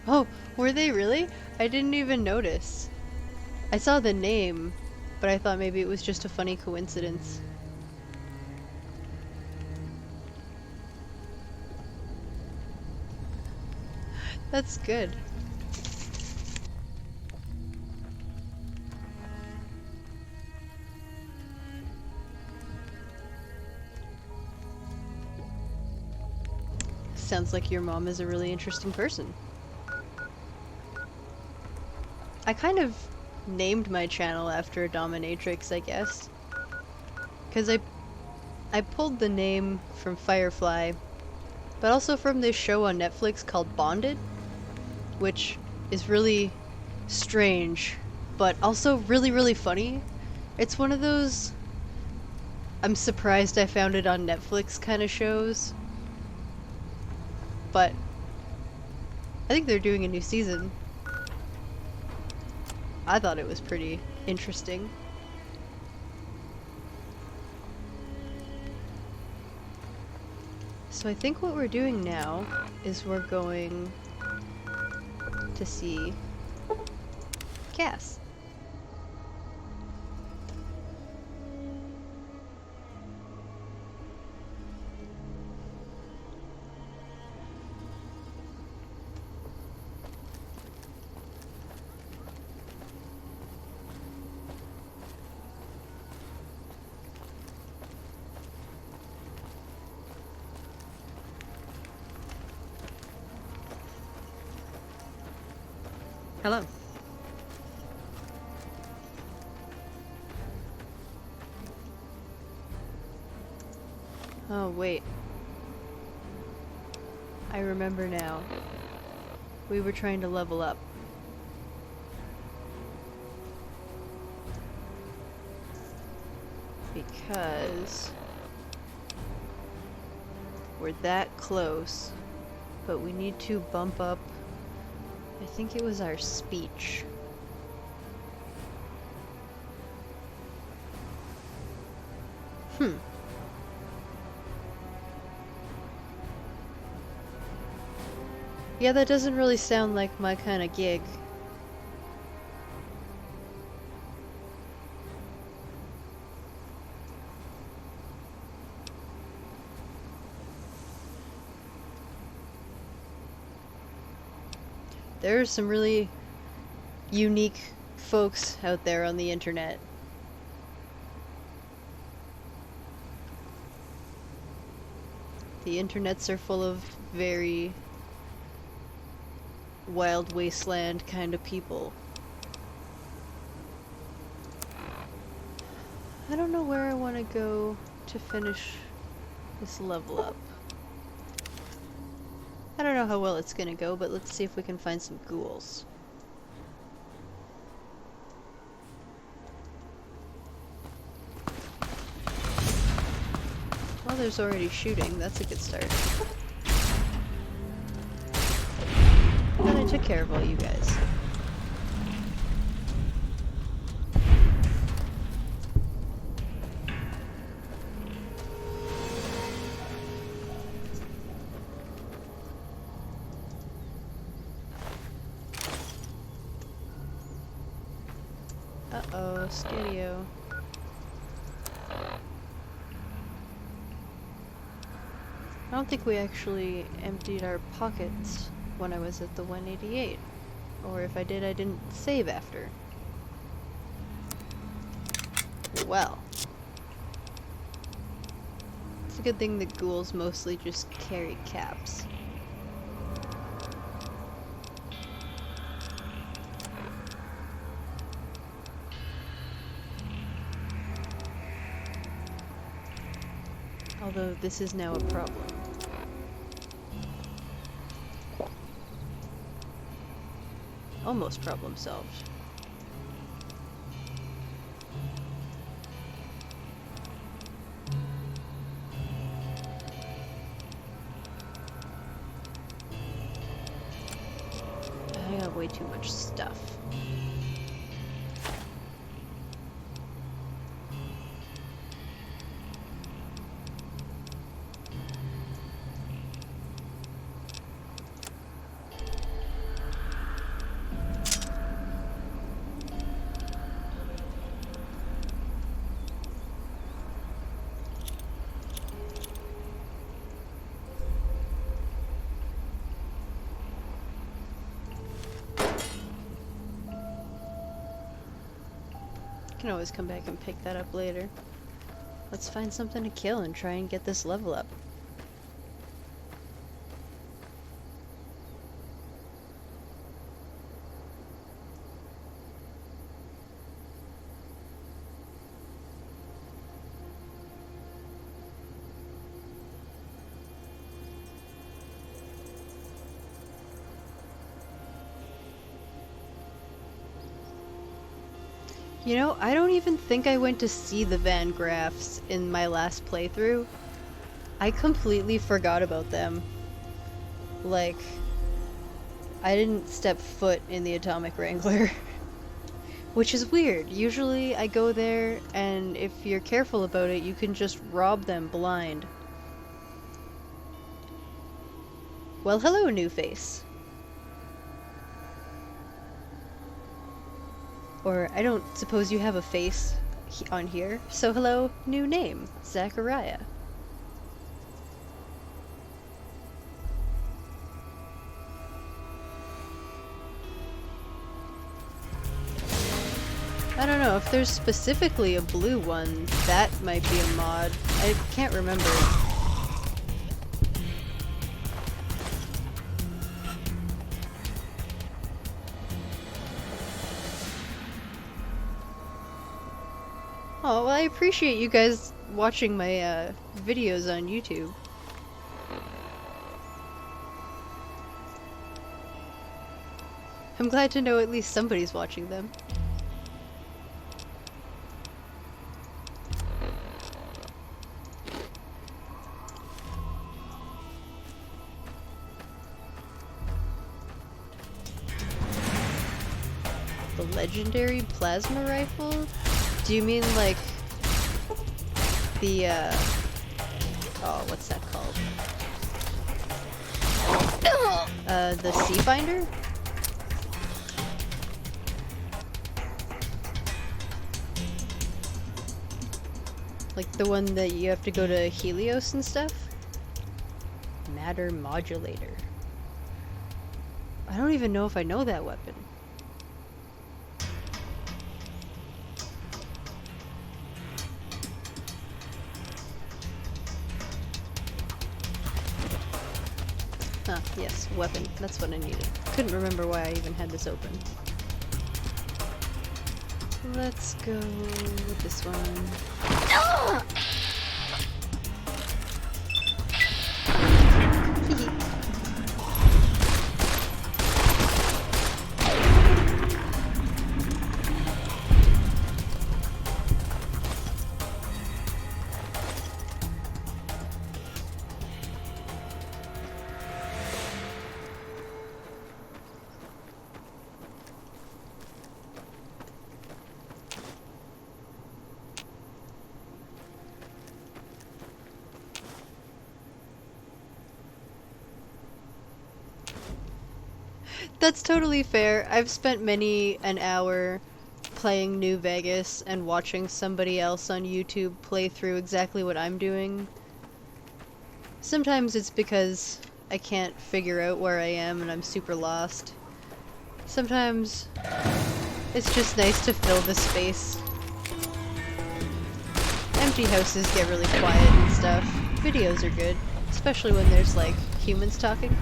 Oh, were they really? I didn't even notice. I saw the name, but I thought maybe it was just a funny coincidence. That's good. Sounds like your mom is a really interesting person. I kind of named my channel after a dominatrix, I guess. Because I pulled the name from Firefly, but also from this show on Netflix called Bonded, which is really strange, but also really, really funny. It's one of those I'm surprised I found it on Netflix kind of shows, but I think they're doing a new season. I thought it was pretty interesting. So I think what we're doing now is we're going to see Cass. Hello. Oh, wait. I remember now. We were trying to level up. Because we're that close, but we need to bump up, I think it was our speech. Yeah, that doesn't really sound like my kind of gig. There are some really unique folks out there on the internet. The internets are full of very wild wasteland kind of people. I don't know where I want to go to finish this level up. I don't know how well it's gonna go, but let's see if we can find some ghouls. Well, there's already shooting. That's a good start. And I took care of all you guys. Uh-oh, Scadio. I don't think we actually emptied our pockets when I was at the 188. Or if I did, I didn't save after. Well. It's a good thing the ghouls mostly just carry caps. Although this is now a problem. Almost problem solved. I got way too much stuff. Can always come back and pick that up later. Let's find something to kill and try and get this level up. You know, I don't even think I went to see the Van Graffs in my last playthrough. I completely forgot about them. Like, I didn't step foot in the Atomic Wrangler. Which is weird. Usually I go there, and if you're careful about it, you can just rob them blind. Well, hello, new face. Or, I don't suppose you have a face on here, so hello, new name, Zachariah. I don't know, if there's specifically a blue one, that might be a mod. I can't remember. Oh, well, I appreciate you guys watching my videos on YouTube. I'm glad to know at least somebody's watching them. The legendary plasma rifle? Do you mean like the oh, what's that called? The Sea Finder? Like the one that you have to go to Helios and stuff? Matter modulator. I don't even know if I know that weapon. Ah, yes, weapon. That's what I needed. Couldn't remember why I even had this open. Let's go with this one. That's totally fair. I've spent many an hour playing New Vegas and watching somebody else on YouTube play through exactly what I'm doing. Sometimes it's because I can't figure out where I am and I'm super lost. Sometimes it's just nice to fill the space. Empty houses get really quiet and stuff. Videos are good, especially when there's like humans talking.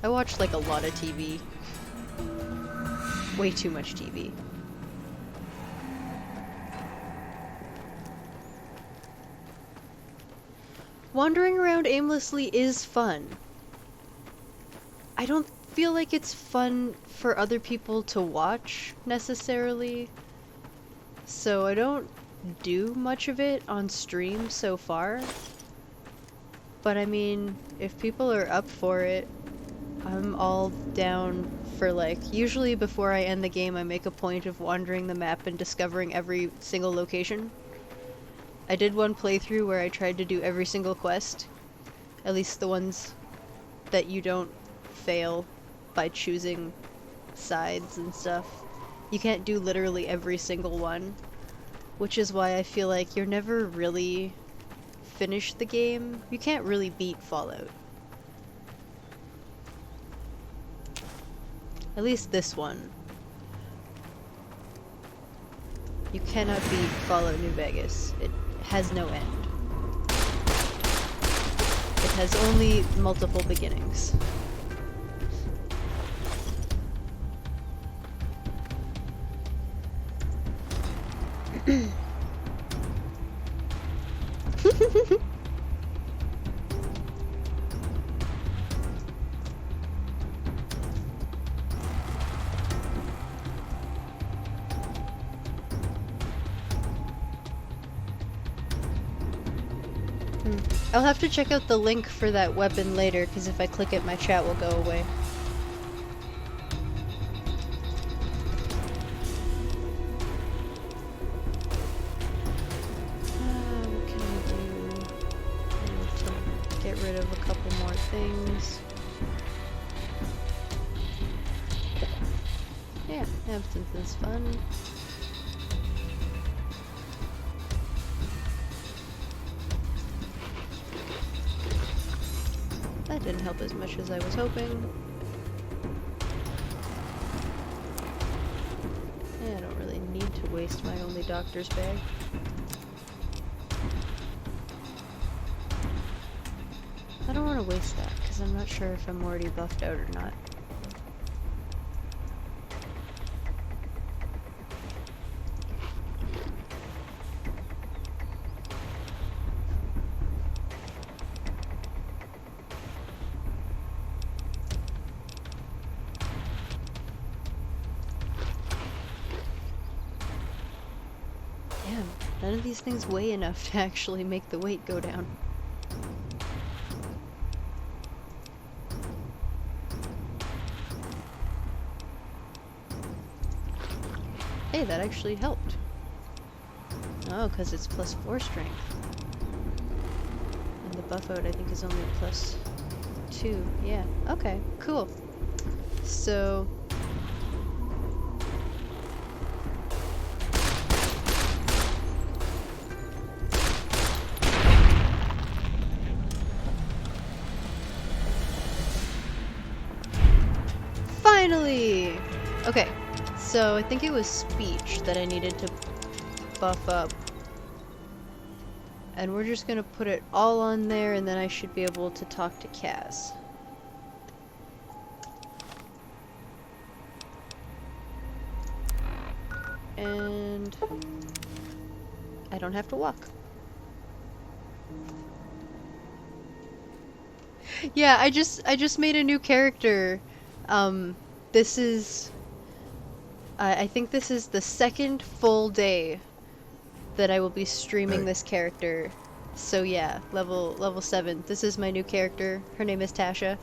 I watch like a lot of TV. Way too much TV. Wandering around aimlessly is fun. I don't feel like it's fun for other people to watch, necessarily. So I don't do much of it on stream so far. But I mean, if people are up for it, I'm all down for like, usually before I end the game I make a point of wandering the map and discovering every single location. I did one playthrough where I tried to do every single quest, at least the ones that you don't fail by choosing sides and stuff. You can't do literally every single one, which is why I feel like you're never really finished the game. You can't really beat Fallout. At least this one. You cannot beat Fallout New Vegas. It has no end. It has only multiple beginnings. I'll have to check out the link for that weapon later, because if I click it, my chat will go away. What can I do? I need to get rid of a couple more things. Yeah, absinthe is fun. That didn't help as much as I was hoping. Yeah, I don't really need to waste my only doctor's bag. I don't want to waste that, because I'm not sure if I'm already buffed out or not. Damn, none of these things weigh enough to actually make the weight go down. Hey, that actually helped. Oh, because it's +4 strength. And the buff out, I think, is only +2. Yeah, okay, cool. So... Finally! Okay, so I think it was speech that I needed to buff up. And we're just gonna put it all on there, and then I should be able to talk to Cass. And I don't have to walk. Yeah, I just made a new character. This is... I think this is the second full day that I will be streaming this character. So yeah, level 7. This is my new character. Her name is Tasha.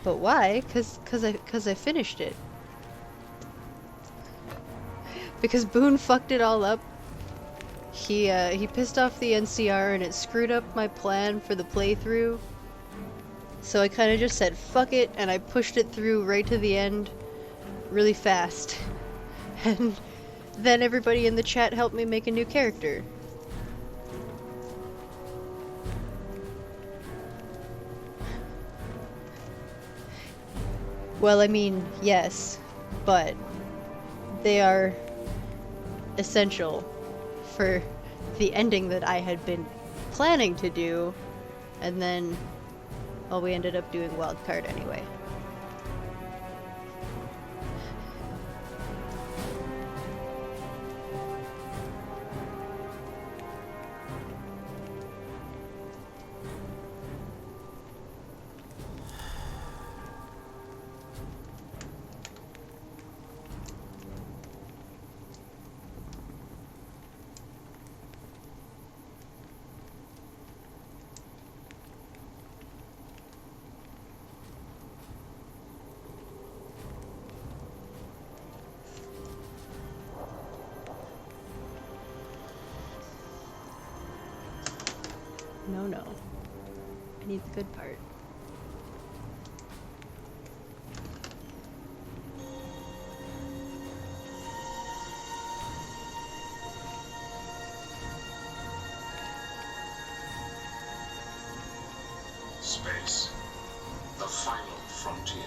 But why? Cause I finished it. Because Boone fucked it all up. He pissed off the NCR and it screwed up my plan for the playthrough. So I kind of just said fuck it and I pushed it through right to the end really fast. And then everybody in the chat helped me make a new character. Well, I mean, yes, but they are essential for the ending that I had been planning to do, and then, well, we ended up doing wildcard anyway. No. I need the good part. space. The final frontier.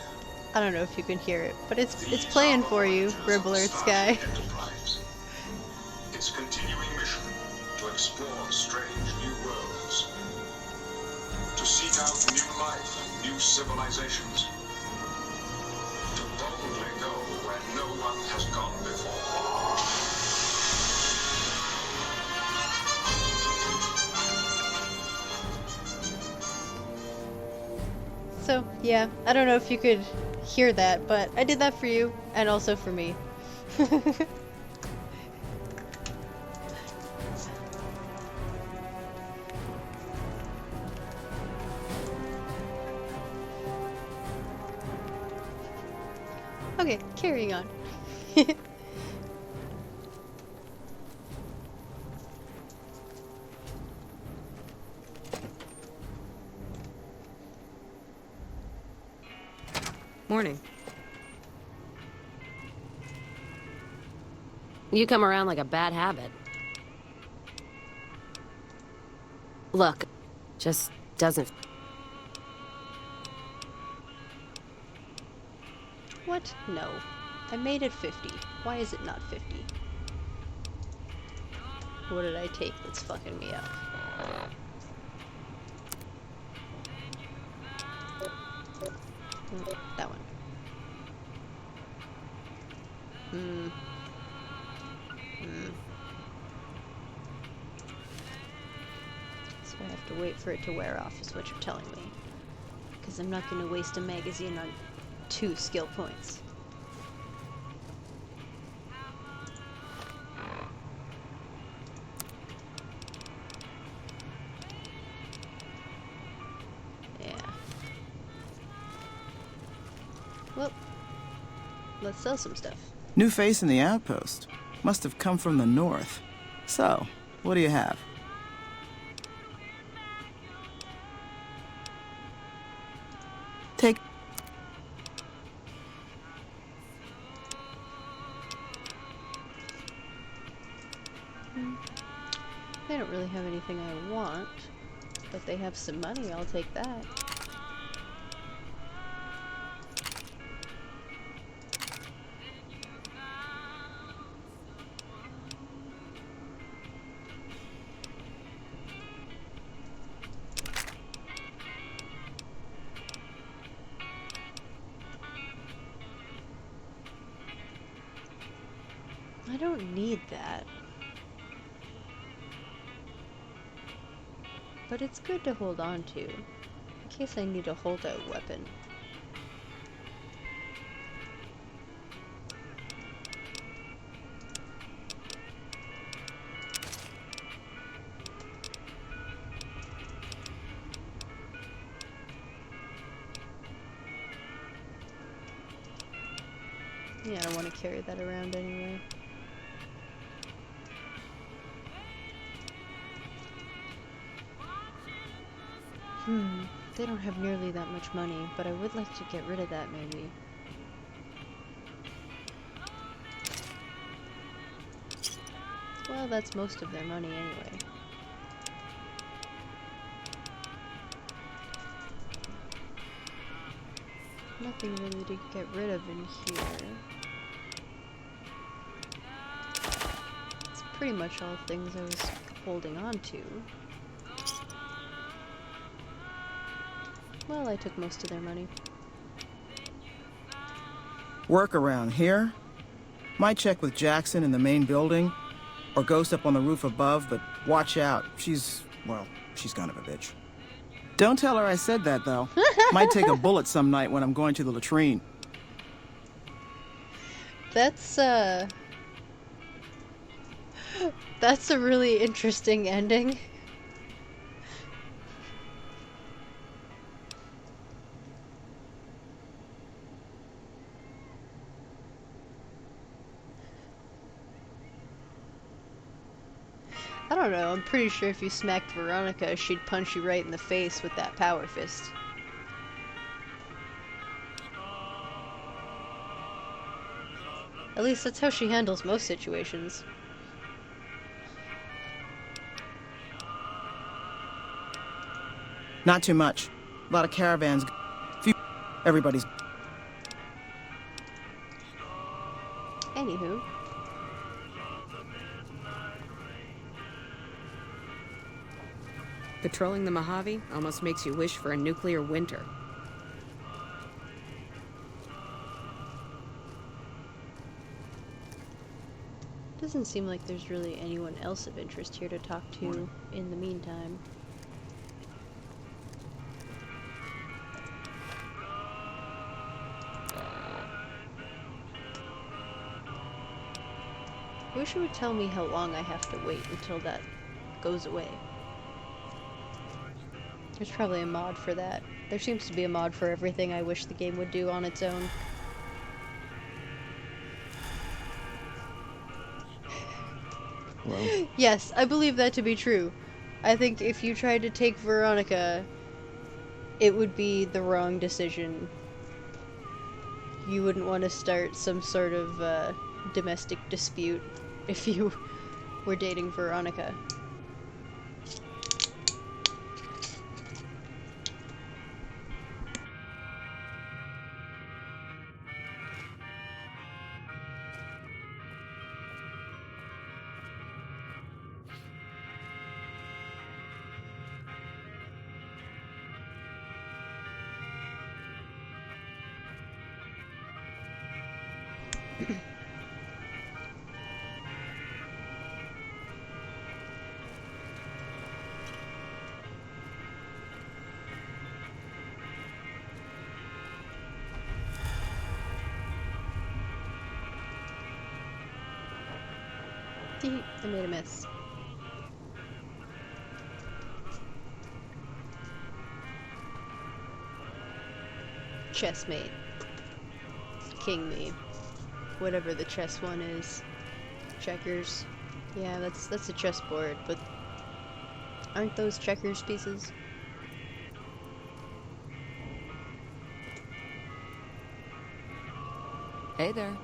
I don't know if you can hear it, but it's playing for you, Red Alert Sky. Its continuing mission to explore strange new worlds, to seek out new life and new civilizations, to boldly go where no one has gone before. So, yeah, I don't know if you could hear that, but I did that for you, and also for me. Okay, carrying on. Morning. You come around like a bad habit. Look, just doesn't... What? No. I made it 50. Why is it not 50? What did I take that's fucking me up? That one. So I have to wait for it to wear off, is what you're telling me. Because I'm not going to waste a magazine on 2 skill points. Yeah. Well, let's sell some stuff. New face in the outpost. Must have come from the north. So, what do you have? Take... They don't really have anything I want, but they have some money, I'll take that. I don't need that. But it's good to hold on to, in case I need a holdout weapon. Yeah, I don't want to carry that around anyway. They don't have nearly that much money, but I would like to get rid of that maybe. Well, that's most of their money anyway. Nothing really to get rid of in here. It's pretty much all things I was holding on to. Well, I took most of their money. Work around here? Might check with Jackson in the main building, or Ghost up on the roof above, but watch out. She's kind of a bitch. Don't tell her I said that, though. Might take a bullet some night when I'm going to the latrine. That's a really interesting ending. I don't know, I'm pretty sure if you smacked Veronica, she'd punch you right in the face with that power fist. At least that's how she handles most situations. Not too much. A lot of caravans. Few. Everybody's. Anywho. Patrolling the Mojave almost makes you wish for a nuclear winter. Doesn't seem like there's really anyone else of interest here to talk to in the meantime. I wish it would tell me how long I have to wait until that goes away. There's probably a mod for that. There seems to be a mod for everything I wish the game would do on its own. Well. Yes, I believe that to be true. I think if you tried to take Veronica, it would be the wrong decision. You wouldn't want to start some sort of domestic dispute if you were dating Veronica. I made a miss. Chessmate. King me. Whatever the chess one is. Checkers. Yeah, that's a chessboard, but aren't those checkers pieces? Hey there.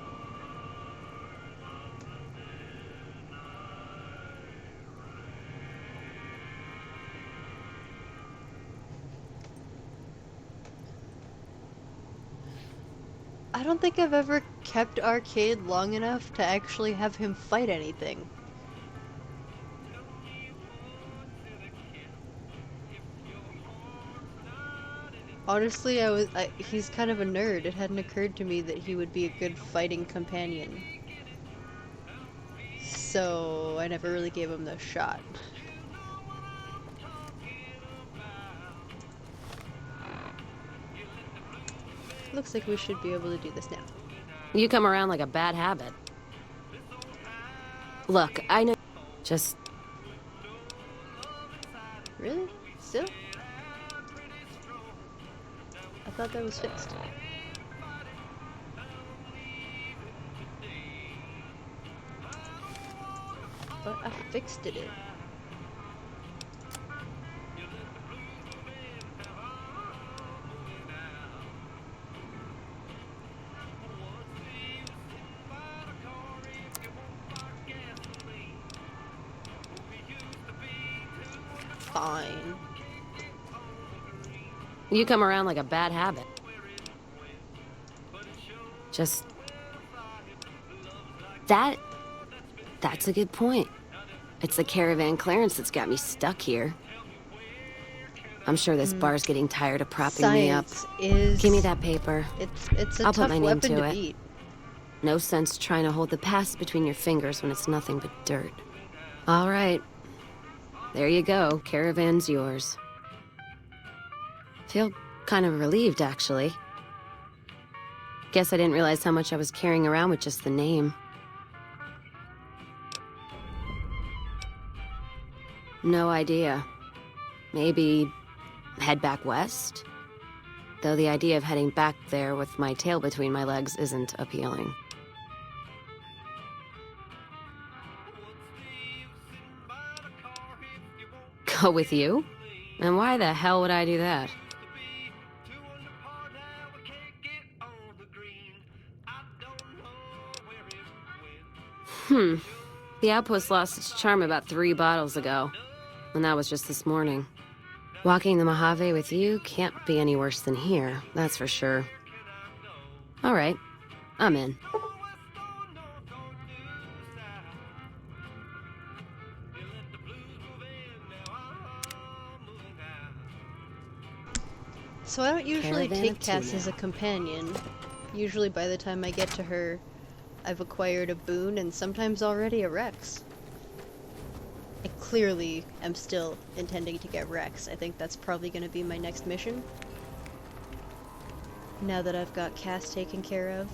I don't think I've ever kept Arcade long enough to actually have him fight anything. Honestly, he's kind of a nerd. It hadn't occurred to me that he would be a good fighting companion. So I never really gave him the shot. Looks like we should be able to do this now. You come around like a bad habit. Look, I know. Just. Really? Still? I thought that was fixed. But I fixed it. Fine. You come around like a bad habit. Just... That's a good point. It's the caravan clearance that's got me stuck here. I'm sure this bar's getting tired of propping me up. Is... Give me that paper. It's a I'll tough put my name weapon to to it. beat. No sense trying to hold the past between your fingers when it's nothing but dirt. All right. There you go. Caravan's yours. Feel kind of relieved, actually. Guess I didn't realize how much I was carrying around with just the name. No idea. Maybe head back west? Though the idea of heading back there with my tail between my legs isn't appealing. Go with you? And why the hell would I do that? The outpost lost its charm about 3 bottles ago. And that was just this morning. Walking the Mojave with you can't be any worse than here, that's for sure. All right, I'm in. So I don't usually Caravan take of two Cass as a now. companion. Usually by the time I get to her, I've acquired a boon and sometimes already a Rex. I clearly am still intending to get Rex. I think that's probably going to be my next mission. Now that I've got Cass taken care of.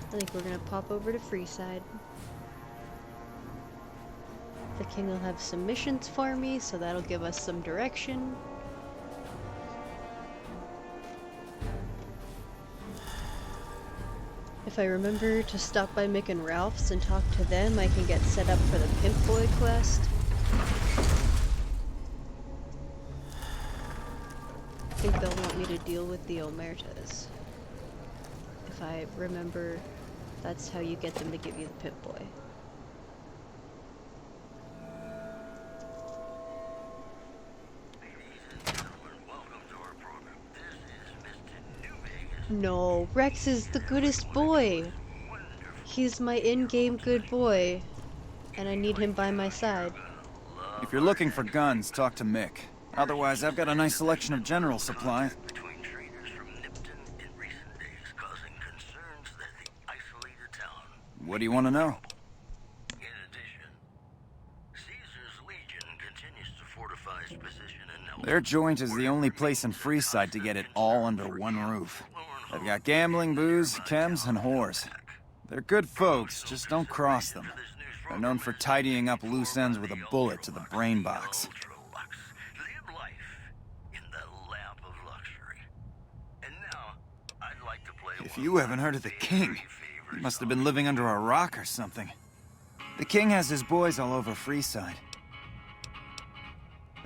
I think we're gonna pop over to Freeside. The king will have some missions for me, so that'll give us some direction. If I remember to stop by Mick and Ralph's and talk to them, I can get set up for the Pimp Boy quest. I think they'll want me to deal with the Omertas. If I remember, that's how you get them to give you the Pimp Boy. No, Rex is the goodest boy. He's my in-game good boy, and I need him by my side. If you're looking for guns, talk to Mick. Otherwise, I've got a nice selection of general supplies. What do you want to know? Their joint is the only place in Freeside to get it all under one roof. They've got gambling, booze, chems, and whores. They're good folks, just don't cross them. They're known for tidying up loose ends with a bullet to the brain box. If you haven't heard of the King, you must have been living under a rock or something. The King has his boys all over Freeside.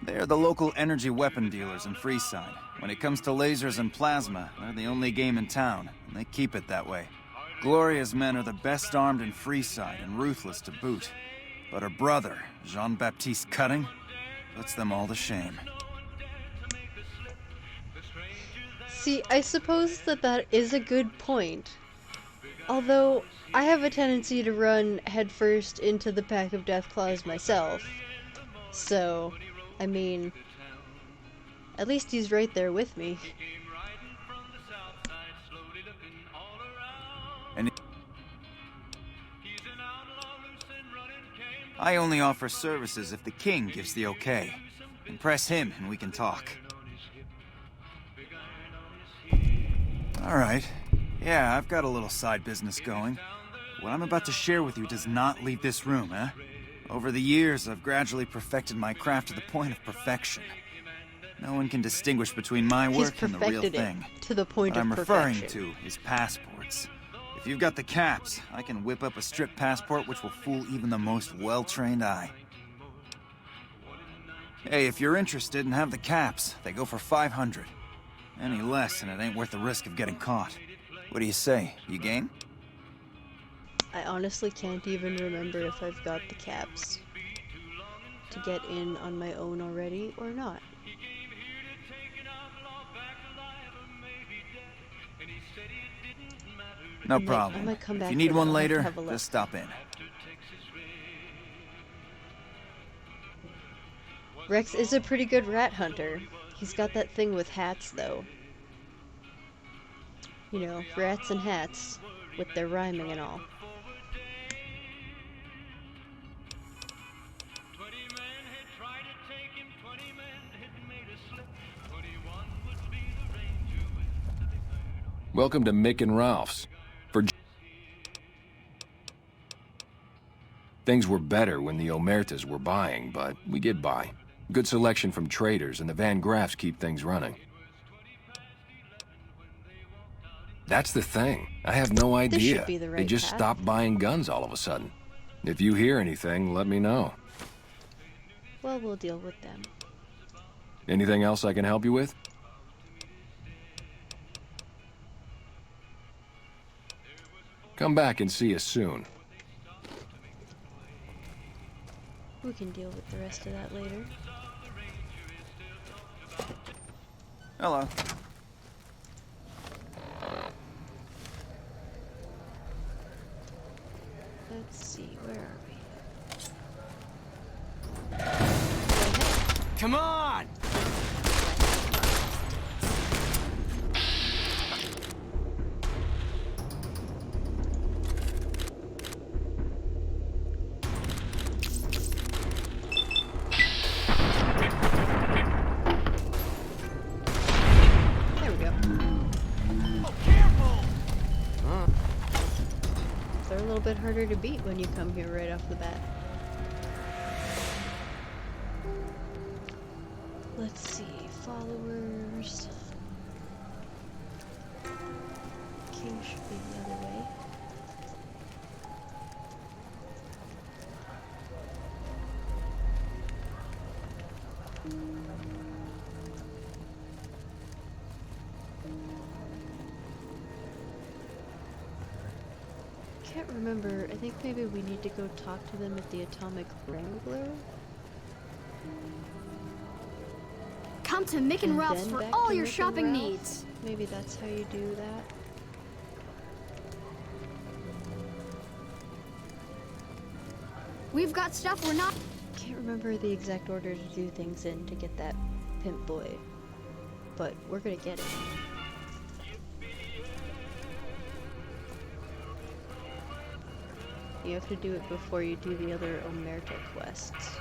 They're the local energy weapon dealers in Freeside. When it comes to lasers and plasma, they're the only game in town, and they keep it that way. Gloria's men are the best armed in Freeside and ruthless to boot. But her brother, Jean-Baptiste Cutting, puts them all to shame. See, I suppose that is a good point. Although, I have a tendency to run headfirst into the pack of Deathclaws myself. So, I mean, at least he's right there with me. And I only offer services if the King gives the okay. Impress him and we can talk. Alright. Yeah, I've got a little side business going. What I'm about to share with you does not leave this room, eh? Over the years, I've gradually perfected my craft to the point of perfection. No one can distinguish between my work and the real thing. To the point what of I'm perfection. referring to is passports. If you've got the caps, I can whip up a strip passport which will fool even the most well-trained eye. Hey, if you're interested and have the caps, they go for 500. Any less and it ain't worth the risk of getting caught. What do you say? You game? I honestly can't even remember if I've got the caps to get in on my own already or not. No problem. If you need one later, just stop in. Rex is a pretty good rat hunter. He's got that thing with hats, though. You know, rats and hats, with their rhyming and all. Welcome to Mick and Ralph's. Things were better when the Omertas were buying, but we get by. Good selection from traders, and the Van Graffs keep things running. That's the thing. I have no idea. They just stopped buying guns all of a sudden. If you hear anything, let me know. Well, we'll deal with them. Anything else I can help you with? Come back and see us soon. We can deal with the rest of that later. Hello. Let's see, where are we? Come on! There we go. Oh, careful! They're a little bit harder to beat when you come here right off the bat. Let's see, followers. King should be the other way. Can't remember. I think maybe we need to go talk to them at the Atomic Wrangler. Come to Mick and Ralph's then for back all to your Mick and shopping Ralph's? needs. Maybe that's how you do that. We've got stuff we're not. Can't remember the exact order to do things in to get that pimp boy, but we're gonna get it. You have to do it before you do the other Omerta quests.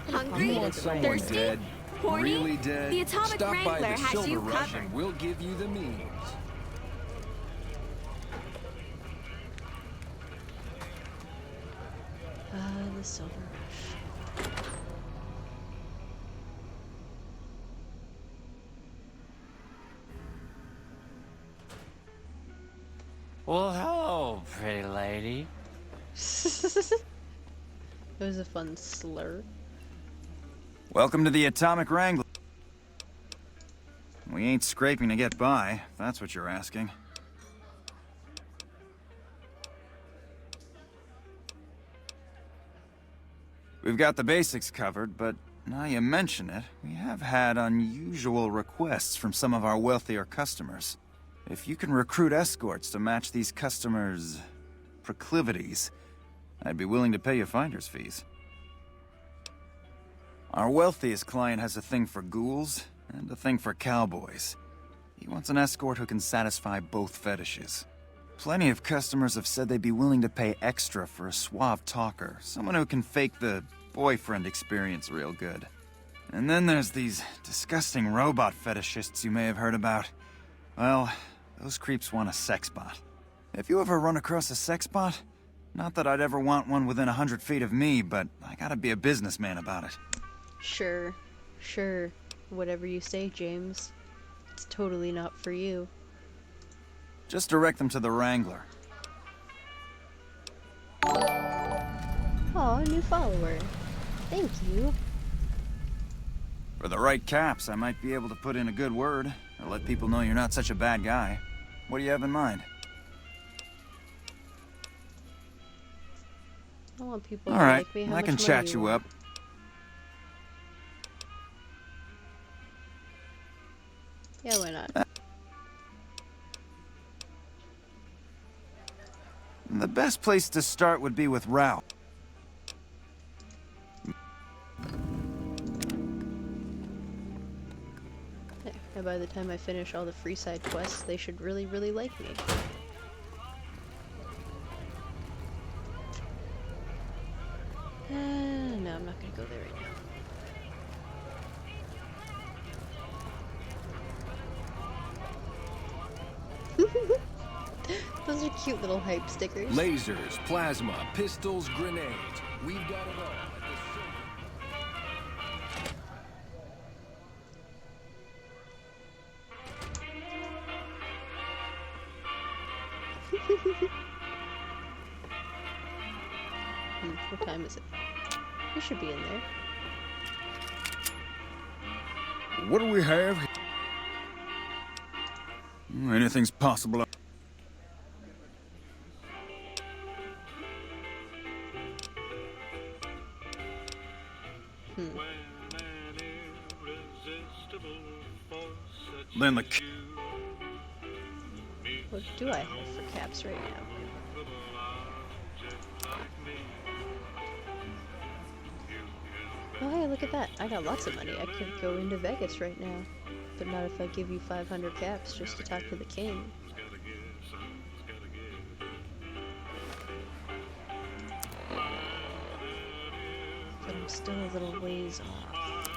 Hungry? You want someone Thirsty? dead? Horny? Really dead? The Atomic Stop by Wrangler the has Silver you Rush covered. and we'll give you the means. The Silver Rush. Well, hello, pretty lady. It was a fun slur. Welcome to the Atomic Wrangler. We ain't scraping to get by, if that's what you're asking. We've got the basics covered, but now you mention it, we have had unusual requests from some of our wealthier customers. If you can recruit escorts to match these customers' proclivities, I'd be willing to pay you finder's fees. Our wealthiest client has a thing for ghouls and a thing for cowboys. He wants an escort who can satisfy both fetishes. Plenty of customers have said they'd be willing to pay extra for a suave talker, someone who can fake the boyfriend experience real good. And then there's these disgusting robot fetishists you may have heard about. Well, those creeps want a sex bot. If you ever run across a sex bot, not that I'd ever want one within 100 feet of me, but I gotta be a businessman about it. Sure, sure. Whatever you say, James. It's totally not for you. Just direct them to the Wrangler. Aw, new follower. Thank you. For the right caps, I might be able to put in a good word, or let people know you're not such a bad guy. What do you have in mind? I want people All to right, like me. How I much can money chat you want? up. Yeah, why not? The best place to start would be with Ralph. There. And by the time I finish all the free side quests, they should really, really like me. No, I'm not gonna go there right now. Those are cute little hype stickers. Lasers, plasma, pistols, grenades. We've got it all at the What time is it? We should be in there. What do we have? Anything's possible. Then the... What do I have for caps right now? Oh hey, look at that. I got lots of money. I could go into Vegas right now. But not if I give you 500 caps just to talk to the king. But I'm still a little ways off.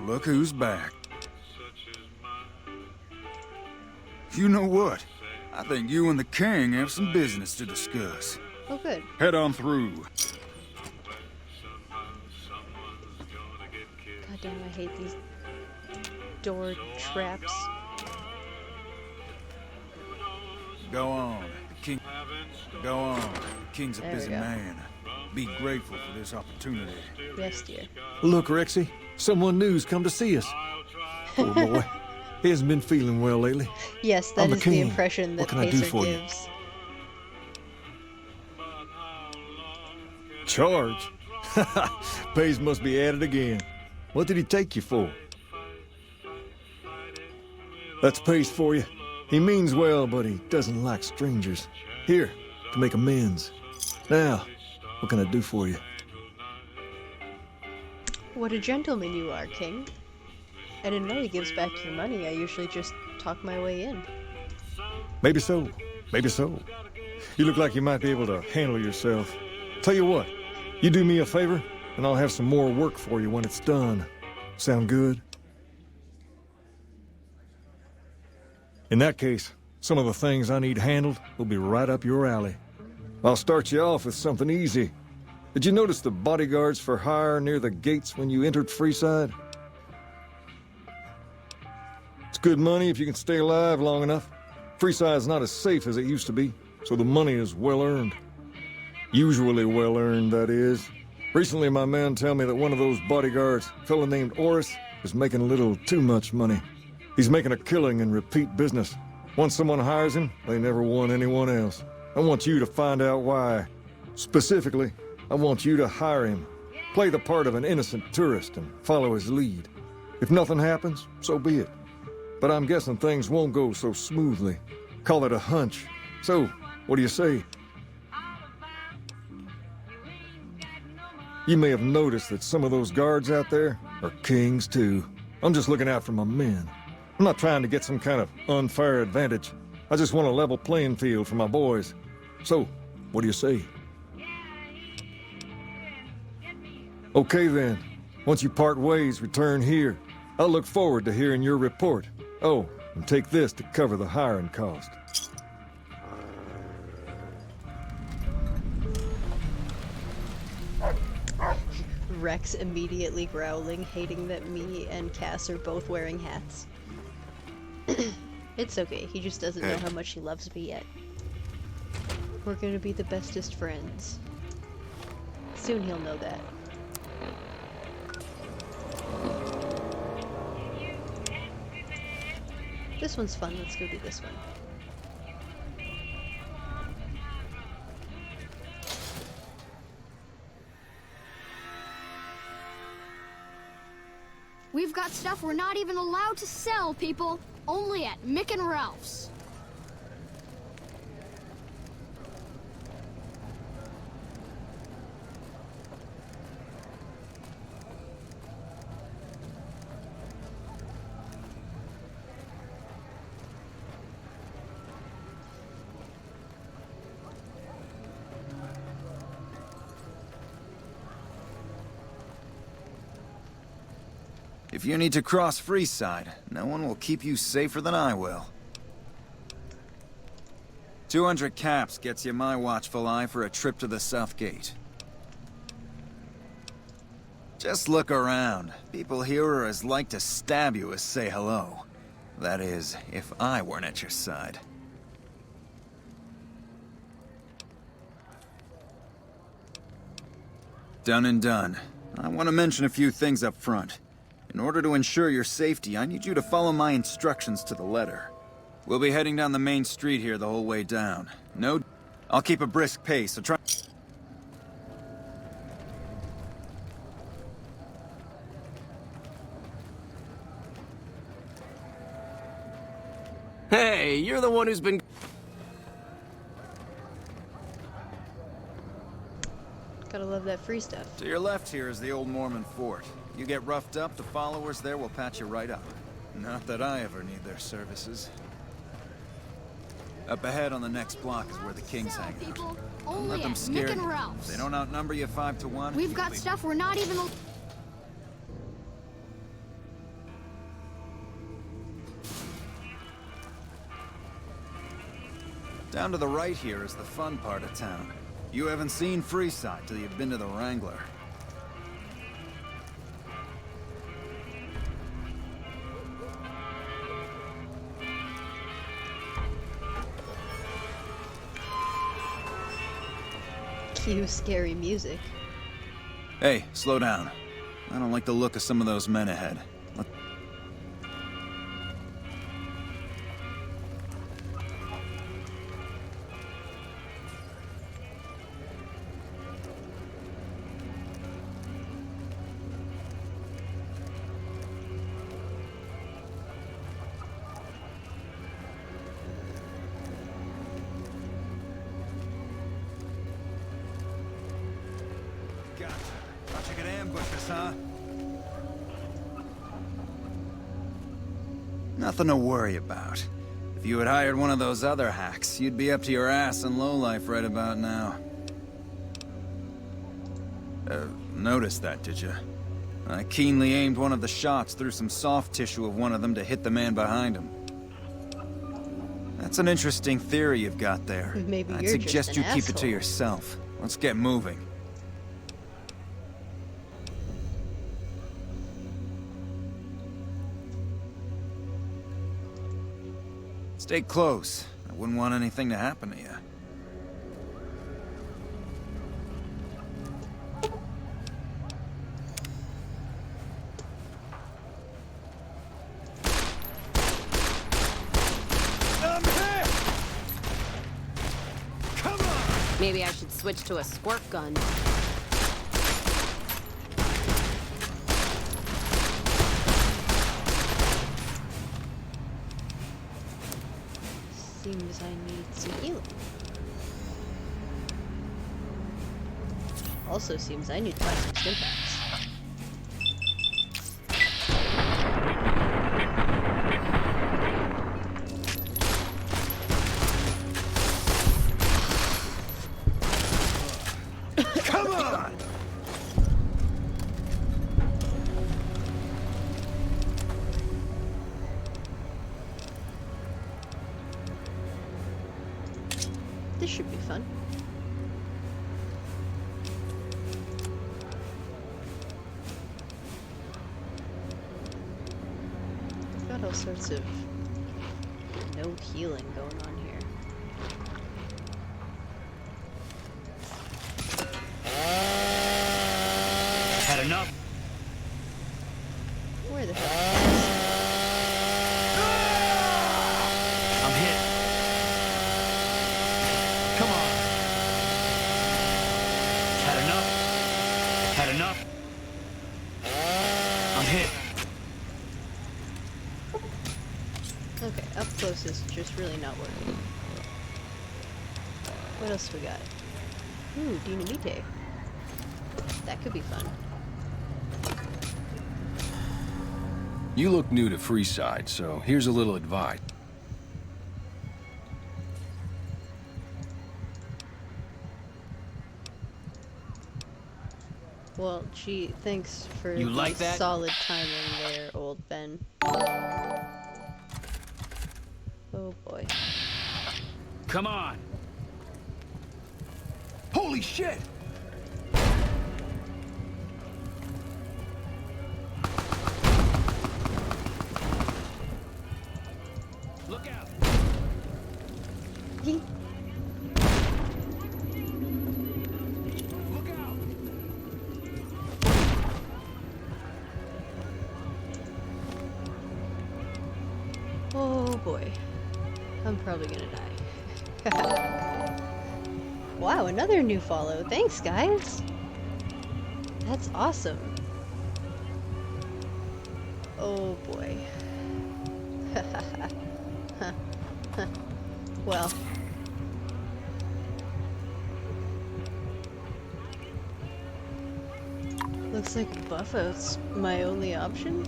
Look who's back. You know what? I think you and the king have some business to discuss. Oh, good. Head on through. God damn, I hate these door traps. Go on. The king... Go on. The king's a busy man. Be grateful for this opportunity. Yes, dear. Look, Rexy. Someone new's come to see us. Poor boy. He hasn't been feeling well lately. Yes, that is the impression that Pacer gives. Charge? Pays must be at it again. What did he take you for? That's Pace for you. He means well, but he doesn't like strangers. Here, to make amends. Now, what can I do for you? What a gentleman you are, King. I didn't know he gives back your money. I usually just talk my way in. Maybe so. Maybe so. You look like you might be able to handle yourself. Tell you what, you do me a favor, and I'll have some more work for you when it's done. Sound good? In that case, some of the things I need handled will be right up your alley. I'll start you off with something easy. Did you notice the bodyguards for hire near the gates when you entered Freeside? It's good money if you can stay alive long enough. Freeside's not as safe as it used to be, so the money is well earned. Usually well earned, that is. Recently, my men tell me that one of those bodyguards, a fellow named Oris, is making a little too much money. He's making a killing in repeat business. Once someone hires him, they never want anyone else. I want you to find out why. Specifically, I want you to hire him. Play the part of an innocent tourist and follow his lead. If nothing happens, so be it. But I'm guessing things won't go so smoothly. Call it a hunch. So, what do you say? You may have noticed that some of those guards out there are kings too. I'm just looking out for my men. I'm not trying to get some kind of unfair advantage. I just want a level playing field for my boys. So, what do you say? Okay then. Once you part ways, return here. I'll look forward to hearing your report. Oh, and take this to cover the hiring cost. Rex immediately growling, hating that me and Cass are both wearing hats. It's okay, he just doesn't know how much he loves me yet. We're gonna be the bestest friends. Soon he'll know that. This one's fun, let's go do this one. We've got stuff we're not even allowed to sell, people. Only at Mick and Ralph's. If you need to cross Freeside, no one will keep you safer than I will. 200 caps gets you my watchful eye for a trip to the South Gate. Just look around. People here are as like to stab you as say hello. That is, if I weren't at your side. Done and done. I want to mention a few things up front. In order to ensure your safety, I need you to follow my instructions to the letter. We'll be heading down the main street here the whole way down. No... I'll keep a brisk pace, so try... Hey, you're the one who's been... Gotta love that free stuff. To your left here is the old Mormon fort. You get roughed up, the followers there will patch you right up. Not that I ever need their services. Up ahead on the next block is where the kings hang out. Don't Only let them at scare Mick and you. Ralph's. If they don't outnumber you 5 to 1, We've got stuff we're not even... Down to the right here is the fun part of town. You haven't seen Freeside till you've been to the Wrangler. Cue scary music. Hey, slow down. I don't like the look of some of those men ahead. Thought you could ambush us, huh? Nothing to worry about. If you had hired one of those other hacks, you'd be up to your ass in lowlife right about now. Noticed that, did you? I keenly aimed one of the shots through some soft tissue of one of them to hit the man behind him. That's an interesting theory you've got there. Maybe I'd you're suggest just you an keep it to asshole. yourself. Let's get moving. Stay close. I wouldn't want anything to happen to you. I'm hit! Come on! Maybe I should switch to a squirt gun. Seems I need some healing. Also seems I need to buy some stim packs. Come on! This should be fun. Got all sorts of no healing going on here. Had enough? Where the hell? I'm hit. Come on. Had enough? Had enough? I'm hit. Okay, up close is just really not working. What else we got? Ooh, Dinamite. That could be fun. You look new to Freeside, so here's a little advice. Well, gee, thanks for You the like that? solid timing there, old Ben. Oh boy. Come on. Holy shit! Look out. Yeet. Look out. Oh boy. I'm probably gonna die. Wow, another new follow. Thanks, guys. That's awesome. Oh boy. Well. Looks like buff out's my only option.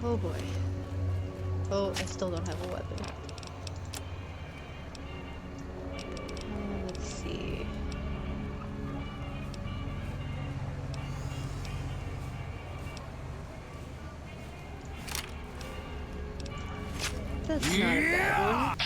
Oh boy. Oh, I still don't have a weapon. Let's see. That's not a bad one.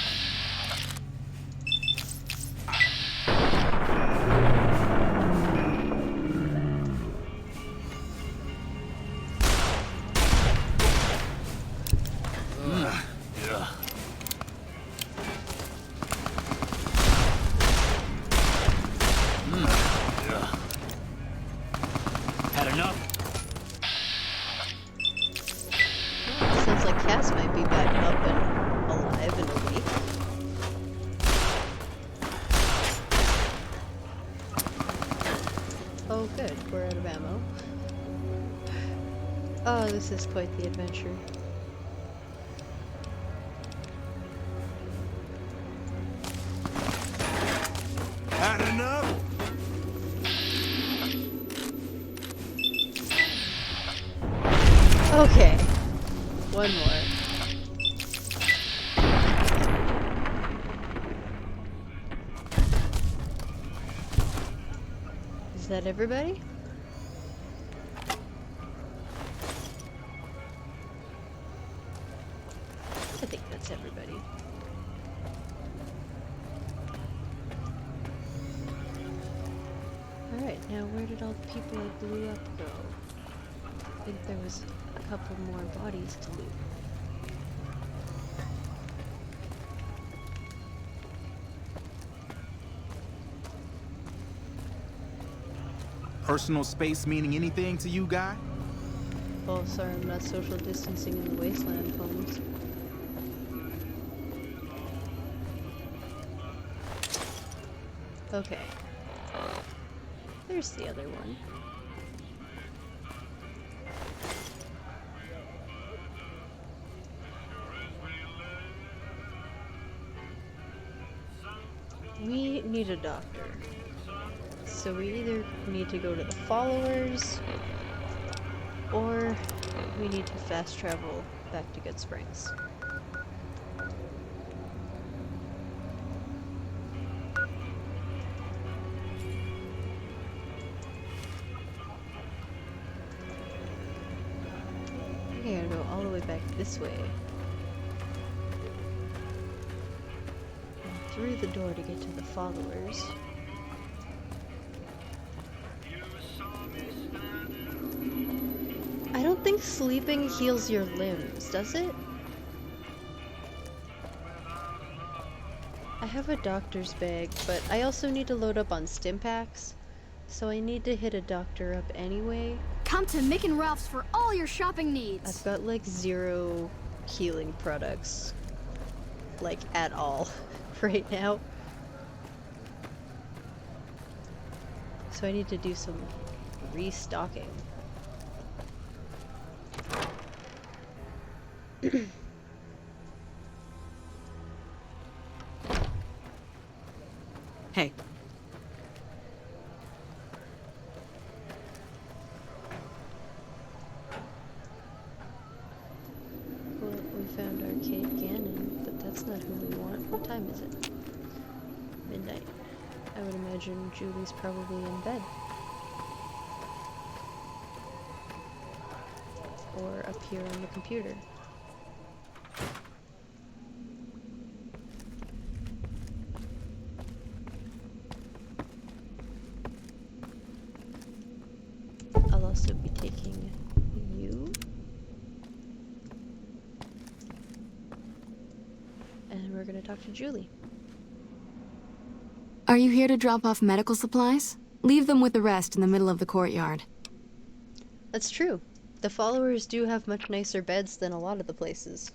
Oh good, we're out of ammo. Oh, this is quite the adventure. Had enough? Okay, one more. Is that everybody? I think that's everybody. Alright, now where did all the people I blew up go? I think there was a couple more bodies to loot. Personal space meaning anything to you, guy? Oh, sorry, I'm not social distancing in the Wasteland homes. Okay. There's the other one. We need a doctor. So we either need to go to the followers, or we need to fast travel back to Good Springs. I gotta go all the way back this way. And through the door to get to the followers. I don't think sleeping heals your limbs, does it? I have a doctor's bag, but I also need to load up on stim packs, so I need to hit a doctor up anyway. Come to Mick and Ralph's for all your shopping needs. I've got like 0 healing products, like at all, right now. So I need to do some restocking. Hey. Well, we found Arcade Gannon, but that's not who we want. What time is it? Midnight. I would imagine Julie's probably in bed. Or up here on the computer. I'll also be taking you. And we're gonna talk to Julie. Are you here to drop off medical supplies? Leave them with the rest in the middle of the courtyard. That's true. The followers do have much nicer beds than a lot of the places.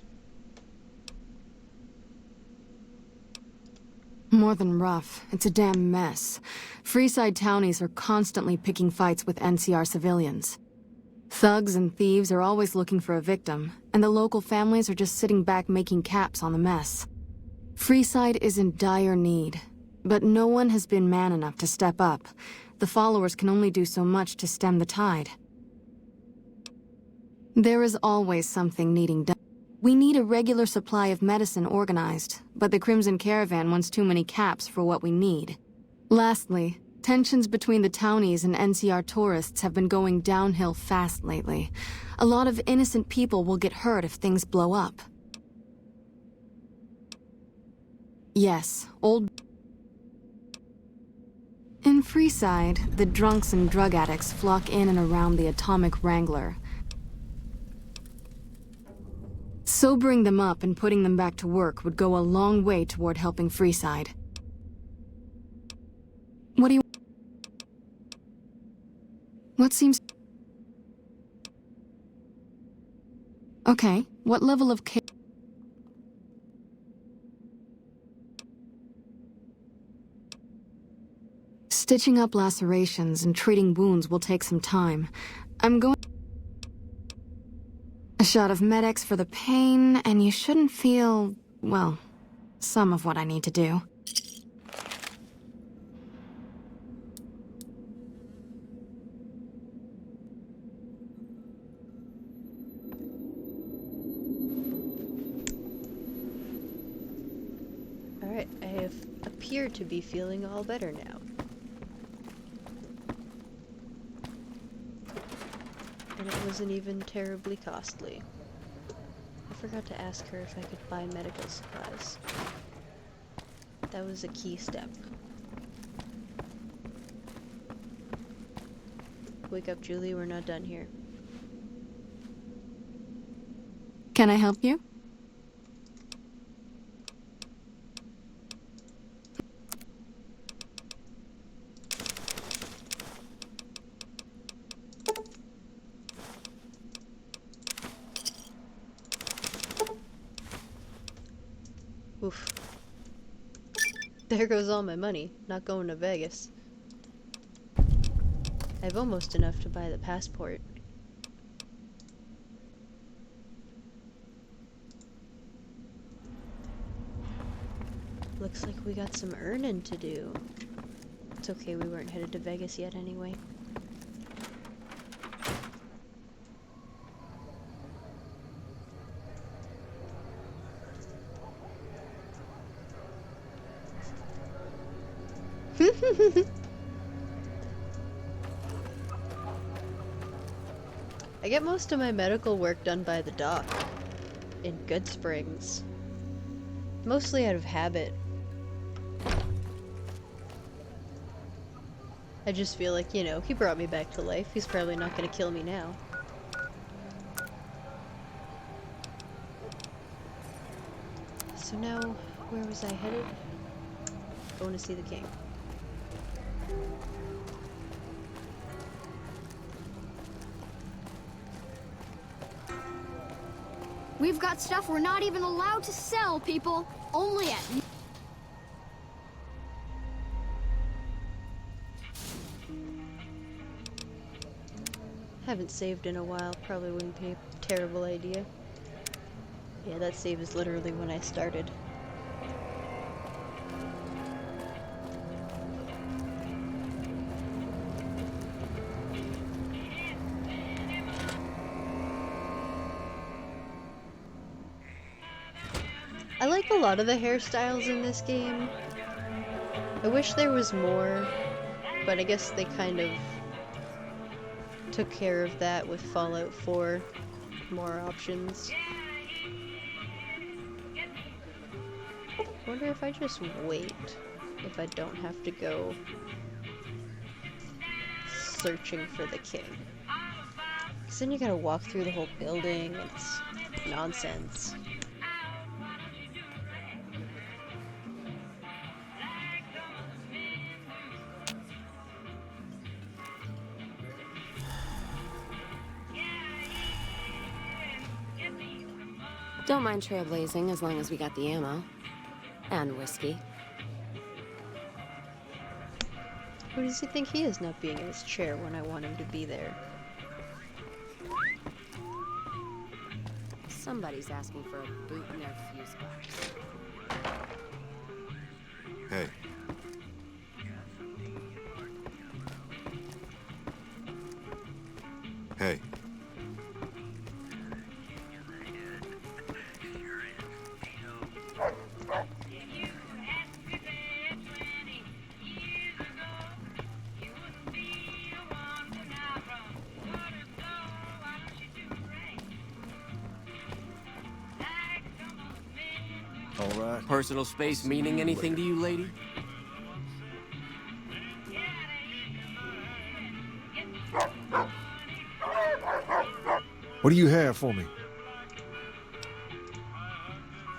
More than rough. It's a damn mess. Freeside townies are constantly picking fights with NCR civilians. Thugs and thieves are always looking for a victim, and the local families are just sitting back making caps on the mess. Freeside is in dire need, but no one has been man enough to step up. The followers can only do so much to stem the tide. There is always something needing done. We need a regular supply of medicine organized, but the Crimson Caravan wants too many caps for what we need. Lastly, tensions between the townies and NCR tourists have been going downhill fast lately. A lot of innocent people will get hurt if things blow up. Yes, In Freeside, the drunks and drug addicts flock in and around the Atomic Wrangler. Sobering them up and putting them back to work would go a long way toward helping Freeside. What do you... What seems... Okay, what level of care... Stitching up lacerations and treating wounds will take some time. I'm going... A shot of Med-X for the pain, and you shouldn't feel, well, some of what I need to do. Alright, I have appeared to be feeling all better now. And it wasn't even terribly costly. I forgot to ask her if I could buy medical supplies. That was a key step. Wake up, Julie, we're not done here. Can I help you? Oof. There goes all my money, not going to Vegas. I have almost enough to buy the passport. Looks like we got some earning to do. It's okay, we weren't headed to Vegas yet anyway. I get most of my medical work done by the dock in Good Springs. Mostly out of habit. I just feel like, you know, he brought me back to life. He's probably not gonna kill me now. So now, where was I headed? Going to see the king. We've got stuff we're not even allowed to sell, people. Only at... Haven't saved in a while. Probably wouldn't be a terrible idea. Yeah, that save is literally when I started. I like a lot of the hairstyles in this game. I wish there was more, but I guess they kind of took care of that with Fallout 4. More options. I wonder if I just wait, if I don't have to go searching for the king. Because then you gotta walk through the whole building, and it's nonsense. Don't mind trailblazing as long as we got the ammo. And whiskey. Who does he think he is not being in his chair when I want him to be there? Somebody's asking for a boot in their fuse box. Hey. Hey. All right. Personal space meaning anything to you, lady? What do you have for me?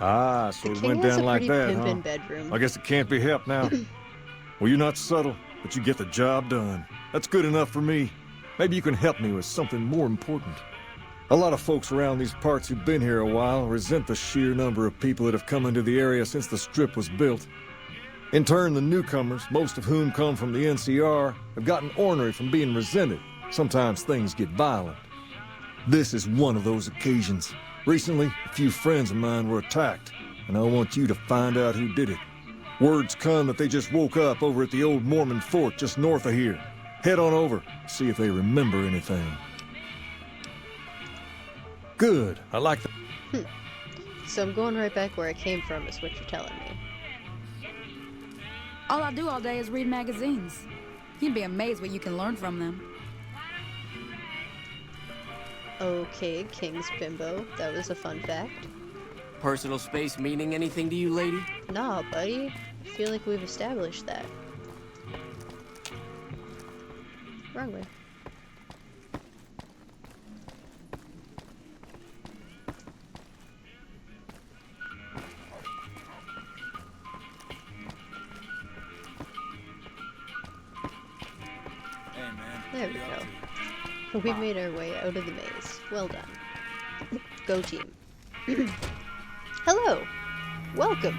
Ah, so it went down like that, huh? Bedroom. I guess it can't be helped now. Well, you're not subtle, but you get the job done. That's good enough for me. Maybe you can help me with something more important. A lot of folks around these parts who've been here a while resent the sheer number of people that have come into the area since the Strip was built. In turn, the newcomers, most of whom come from the NCR, have gotten ornery from being resented. Sometimes things get violent. This is one of those occasions. Recently, a few friends of mine were attacked, and I want you to find out who did it. Word's come that they just woke up over at the old Mormon fort just north of here. Head on over, see if they remember anything. Good, I like that. So I'm going right back where I came from is what you're telling me. All I do all day is read magazines. You'd be amazed what you can learn from them. Okay, King's Bimbo. That was a fun fact. Personal space meaning anything to you, lady? Nah, buddy. I feel like we've established that. Wrong way. There we go. We made our way out of the maze. Well done. Go team. Hello! Welcome!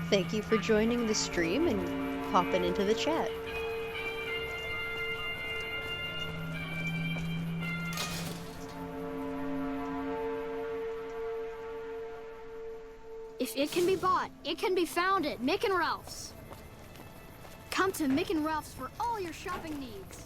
Thank you for joining the stream and popping into the chat. If it can be bought, it can be found at Mick and Ralph's. Come to Mick and Ralph's for all your shopping needs.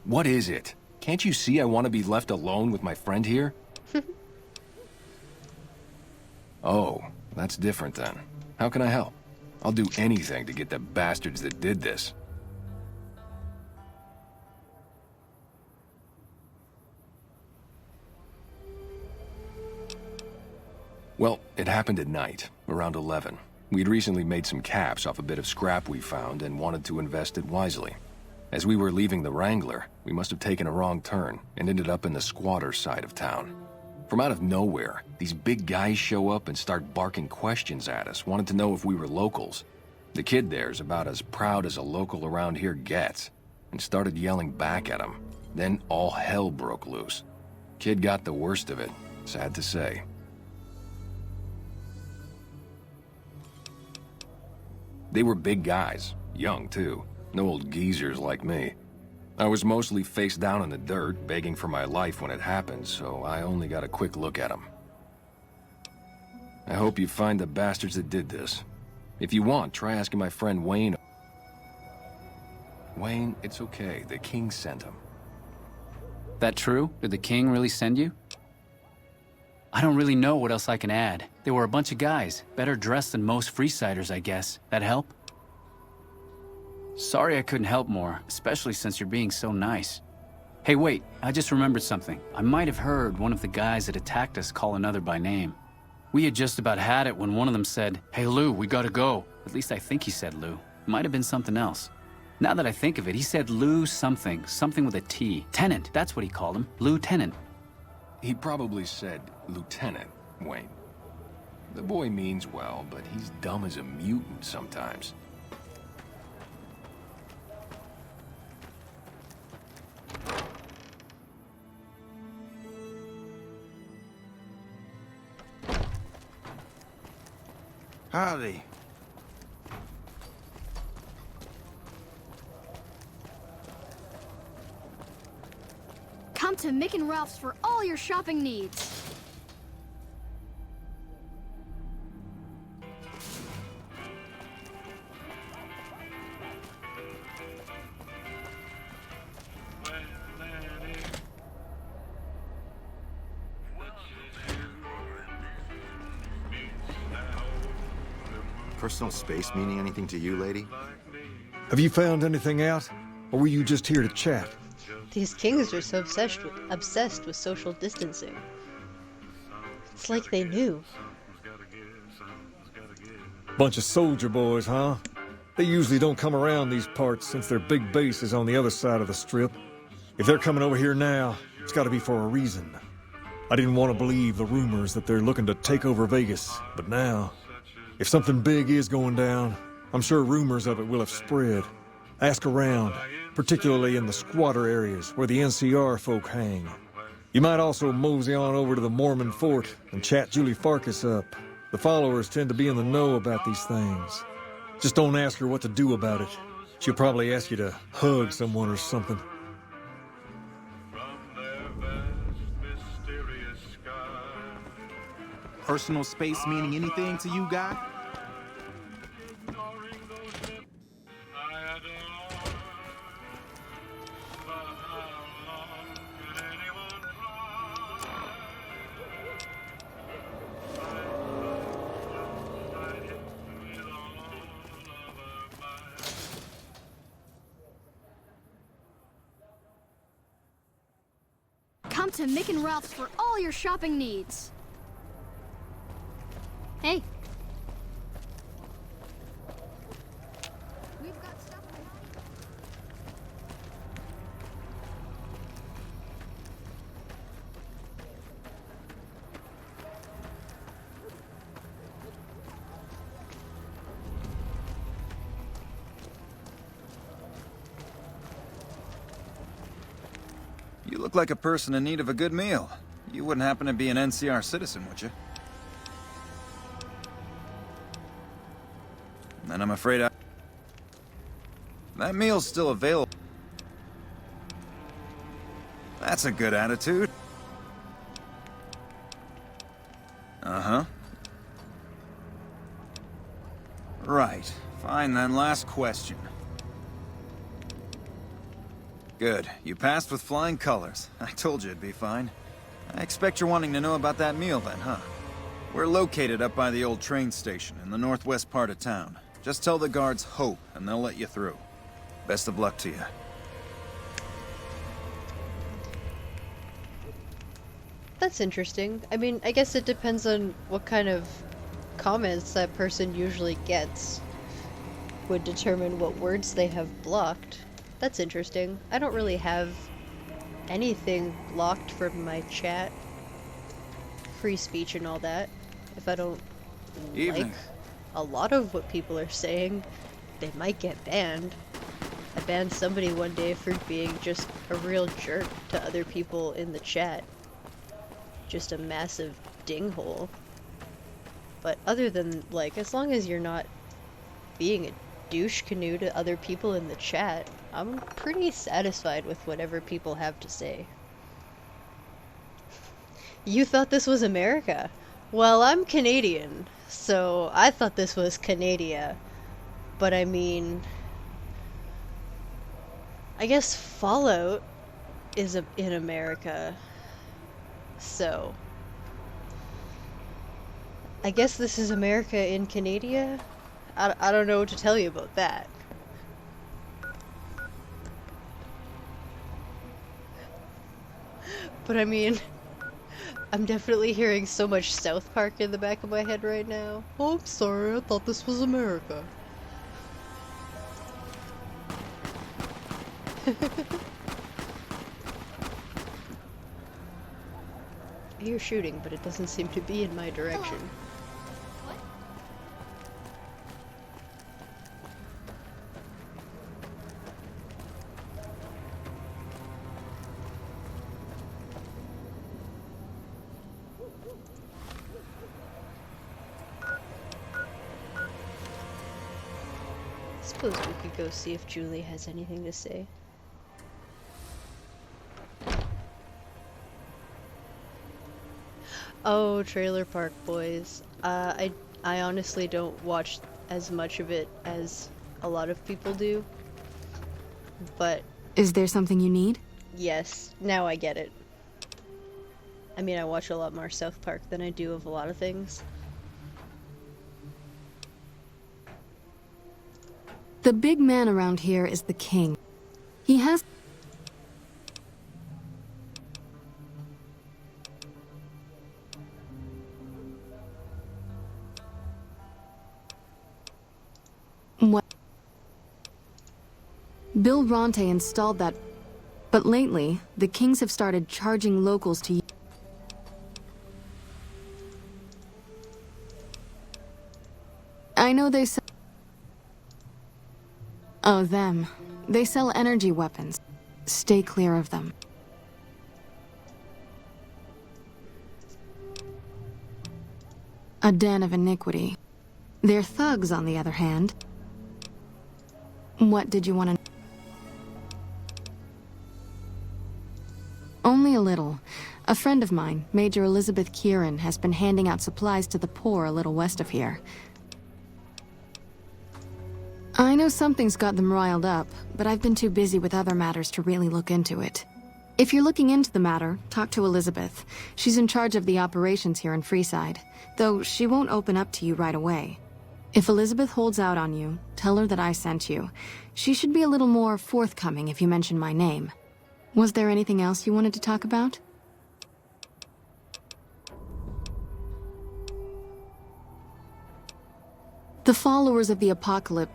What is it? Can't you see I want to be left alone with my friend here? Oh, that's different then. How can I help? I'll do anything to get the bastards that did this. Well, it happened at night, around 11. We'd recently made some caps off a bit of scrap we found and wanted to invest it wisely. As we were leaving the Wrangler, we must have taken a wrong turn and ended up in the squatter side of town. From out of nowhere, these big guys show up and start barking questions at us, wanted to know if we were locals. The kid there's about as proud as a local around here gets, and started yelling back at him. Then all hell broke loose. Kid got the worst of it, sad to say. They were big guys, young too. No old geezers like me. I was mostly face down in the dirt, begging for my life when it happened, so I only got a quick look at them. I hope you find the bastards that did this. If you want, try asking my friend Wayne. Wayne, it's okay. The king sent him. That true? Did the king really send you? I don't really know what else I can add. They were a bunch of guys, better dressed than most Freesiders, I guess. That help? Sorry I couldn't help more, especially since you're being so nice. Hey, wait, I just remembered something. I might have heard one of the guys that attacked us call another by name. We had just about had it when one of them said, "Hey Lou, we gotta go." At least I think he said Lou. It might have been something else. Now that I think of it, he said Lou something with a T. Tennant, that's what he called him. Lieutenant. He probably said Lieutenant Wayne. The boy means well, but he's dumb as a mutant sometimes. Howdy. Come to Mick and Ralph's for all your shopping needs. Personal space meaning anything to you, lady? Have you found anything out? Or were you just here to chat? These kings are so obsessed with social distancing. It's like they knew. Bunch of soldier boys, huh? They usually don't come around these parts since their big base is on the other side of the strip. If they're coming over here now, it's gotta be for a reason. I didn't want to believe the rumors that they're looking to take over Vegas, but now, if something big is going down, I'm sure rumors of it will have spread. Ask around, particularly in the squatter areas where the NCR folk hang. You might also mosey on over to the Mormon fort and chat Julie Farkas up. The followers tend to be in the know about these things. Just don't ask her what to do about it. She'll probably ask you to hug someone or something. Personal space meaning anything to you, guy? Come to Mick and Ralph's for all your shopping needs. Hey. We've got stuff in the You look like a person in need of a good meal. You wouldn't happen to be an NCR citizen, would you? And I'm afraid that meal's still available. That's a good attitude. Uh-huh. Right. Fine then, last question. Good. You passed with flying colors. I told you it'd be fine. I expect you're wanting to know about that meal then, huh? We're located up by the old train station in the northwest part of town. Just tell the guards Hope, and they'll let you through. Best of luck to you. That's interesting. I mean, I guess it depends on what kind of comments that person usually gets. Would determine what words they have blocked. That's interesting. I don't really have anything blocked from my chat. Free speech and all that. If I don't like a lot of what people are saying, they might get banned. I banned somebody one day for being just a real jerk to other people in the chat. Just a massive dinghole. But other than, like, as long as you're not being a douche canoe to other people in the chat, I'm pretty satisfied with whatever people have to say. You thought this was America? Well, I'm Canadian, so I thought this was Canada. But I mean, I guess Fallout is in America, so I guess this is America in Canada? I don't know what to tell you about that. But I mean, I'm definitely hearing so much South Park in the back of my head right now. Oh, I'm sorry, I thought this was America. I hear shooting, but it doesn't seem to be in my direction. Suppose we could go see if Julie has anything to say. Oh, Trailer Park Boys. I honestly don't watch as much of it as a lot of people do. But Is there something you need? yes, now I get it. I mean, I watch a lot more South Park than I do of a lot of things. The big man around here is the king. He has... What? Bill Ronte installed that, but lately, the Kings have started charging locals to... I know they sell... Oh, them. They sell energy weapons. Stay clear of them. A den of iniquity. They're thugs, on the other hand. What did you want to... Only a little. A friend of mine, Major Elizabeth Kieran, has been handing out supplies to the poor a little west of here. I know something's got them riled up, but I've been too busy with other matters to really look into it. If you're looking into the matter, talk to Elizabeth. She's in charge of the operations here in Freeside, though she won't open up to you right away. If Elizabeth holds out on you, tell her that I sent you. She should be a little more forthcoming if you mention my name. Was there anything else you wanted to talk about? The followers of the apocalypse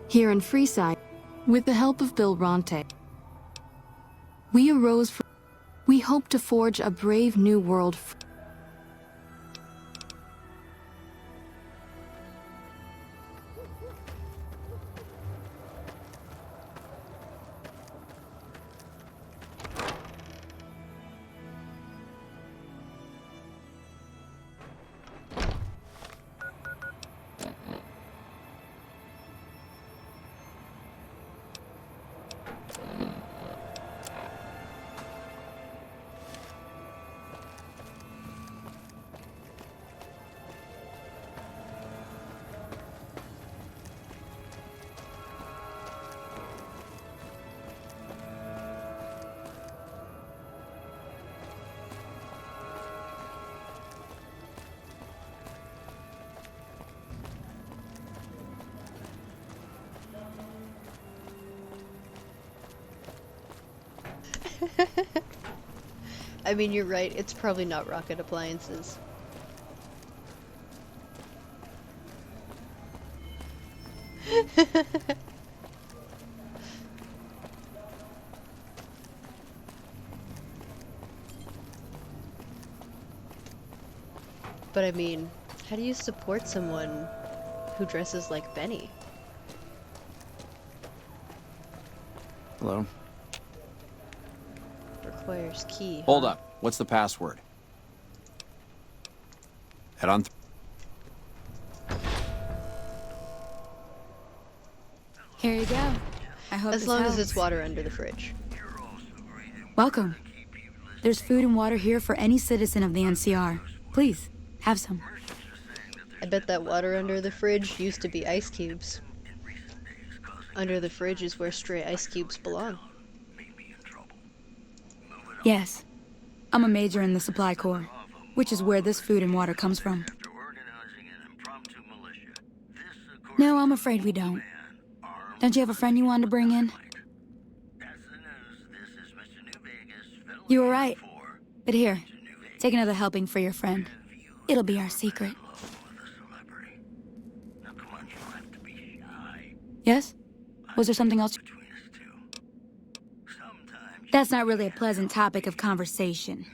here in Freeside, with the help of Bill Ronte, we arose from... We hope to forge a brave new world. I mean, you're right, it's probably not rocket appliances. But I mean, how do you support someone who dresses like Benny? Hello? Requires key. Hold huh? up. What's the password? Head on. Here you go. I hope As this long as helps. it's water under the fridge. Welcome. There's food and water here for any citizen of the NCR. Please, have some. I bet that water under the fridge used to be ice cubes. Under the fridge is where stray ice cubes belong. Yes. I'm a major in the supply corps, which is where this food and water comes from. No, I'm afraid we don't. Don't you have a friend you wanted to bring in? You were right. But here, take another helping for your friend. It'll be our secret. Yes? Was there something else? That's not really a pleasant topic of conversation.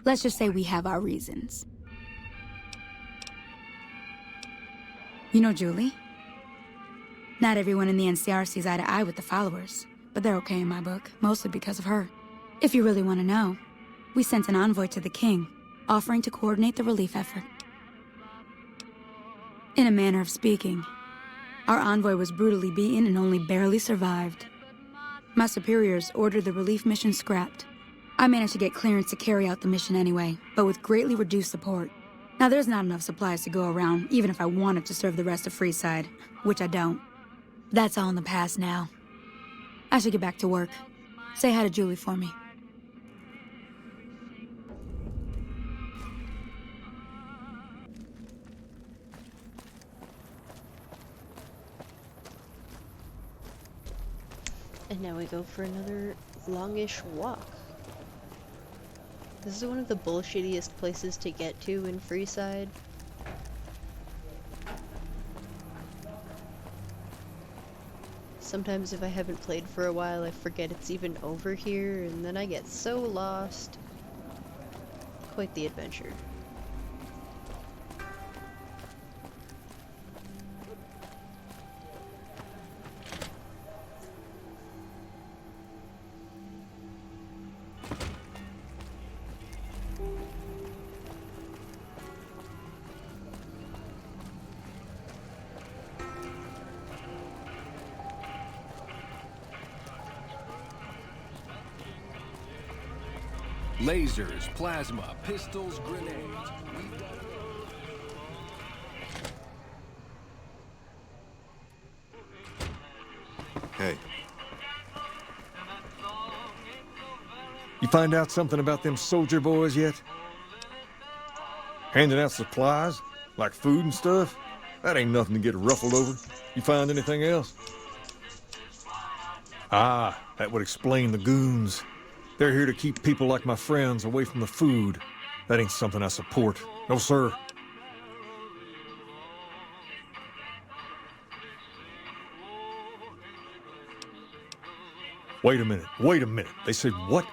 Let's just say we have our reasons. You know Julie? Not everyone in the NCR sees eye to eye with the followers, but they're okay in my book, mostly because of her. If you really want to know, we sent an envoy to the king, offering to coordinate the relief effort. In a manner of speaking, our envoy was brutally beaten and only barely survived. My superiors ordered the relief mission scrapped. I managed to get clearance to carry out the mission anyway, but with greatly reduced support. Now there's not enough supplies to go around, even if I wanted to serve the rest of Freeside, which I don't. That's all in the past now. I should get back to work. Say hi to Julie for me. And now we go for another longish walk. This is one of the bullshittiest places to get to in Freeside. Sometimes if I haven't played for a while, I forget it's even over here, and then I get so lost. Quite the adventure. Lasers, plasma, pistols, grenades. Hey. You find out something about them soldier boys yet? Handing out supplies? Like food and stuff? That ain't nothing to get ruffled over. You find anything else? Ah, that would explain the goons. They're here to keep people like my friends away from the food. That ain't something I support. No, sir. Wait a minute. They said what?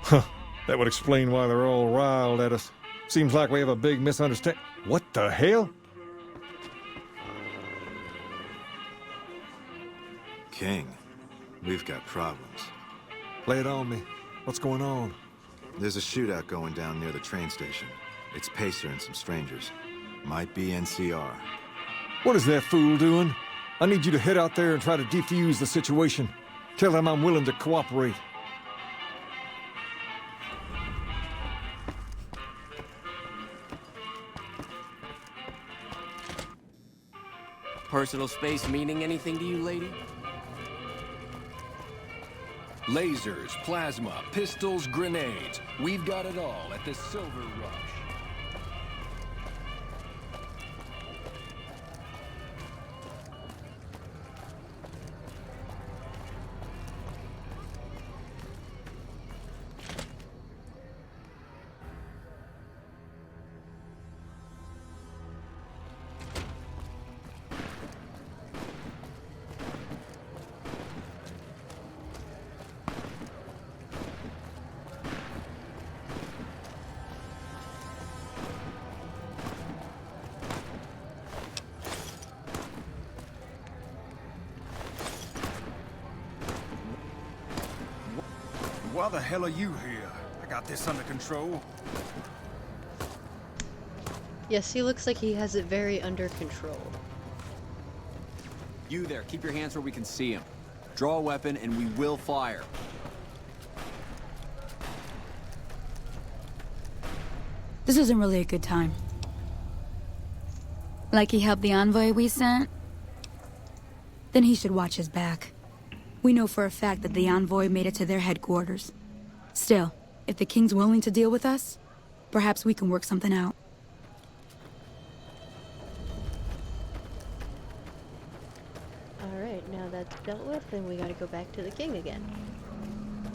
Huh, that would explain why they're all riled at us. Seems like we have a big misunderstanding. What the hell? King, we've got problems. Lay it on me. What's going on? There's a shootout going down near the train station. It's Pacer and some strangers. Might be NCR. What is that fool doing? I need you to head out there and try to defuse the situation. Tell them I'm willing to cooperate. Personal space meaning anything to you, lady? Lasers, plasma, pistols, grenades. We've got it all at the Silver Rush. Why the hell are you here? I got this under control. Yes, he looks like he has it very under control. You there, keep your hands where we can see him. Draw a weapon and we will fire. This isn't really a good time. Like he helped the envoy we sent? Then he should watch his back. We know for a fact that the envoy made it to their headquarters. Still, if the king's willing to deal with us, perhaps we can work something out. Alright, now that's dealt with, then we gotta go back to the king again.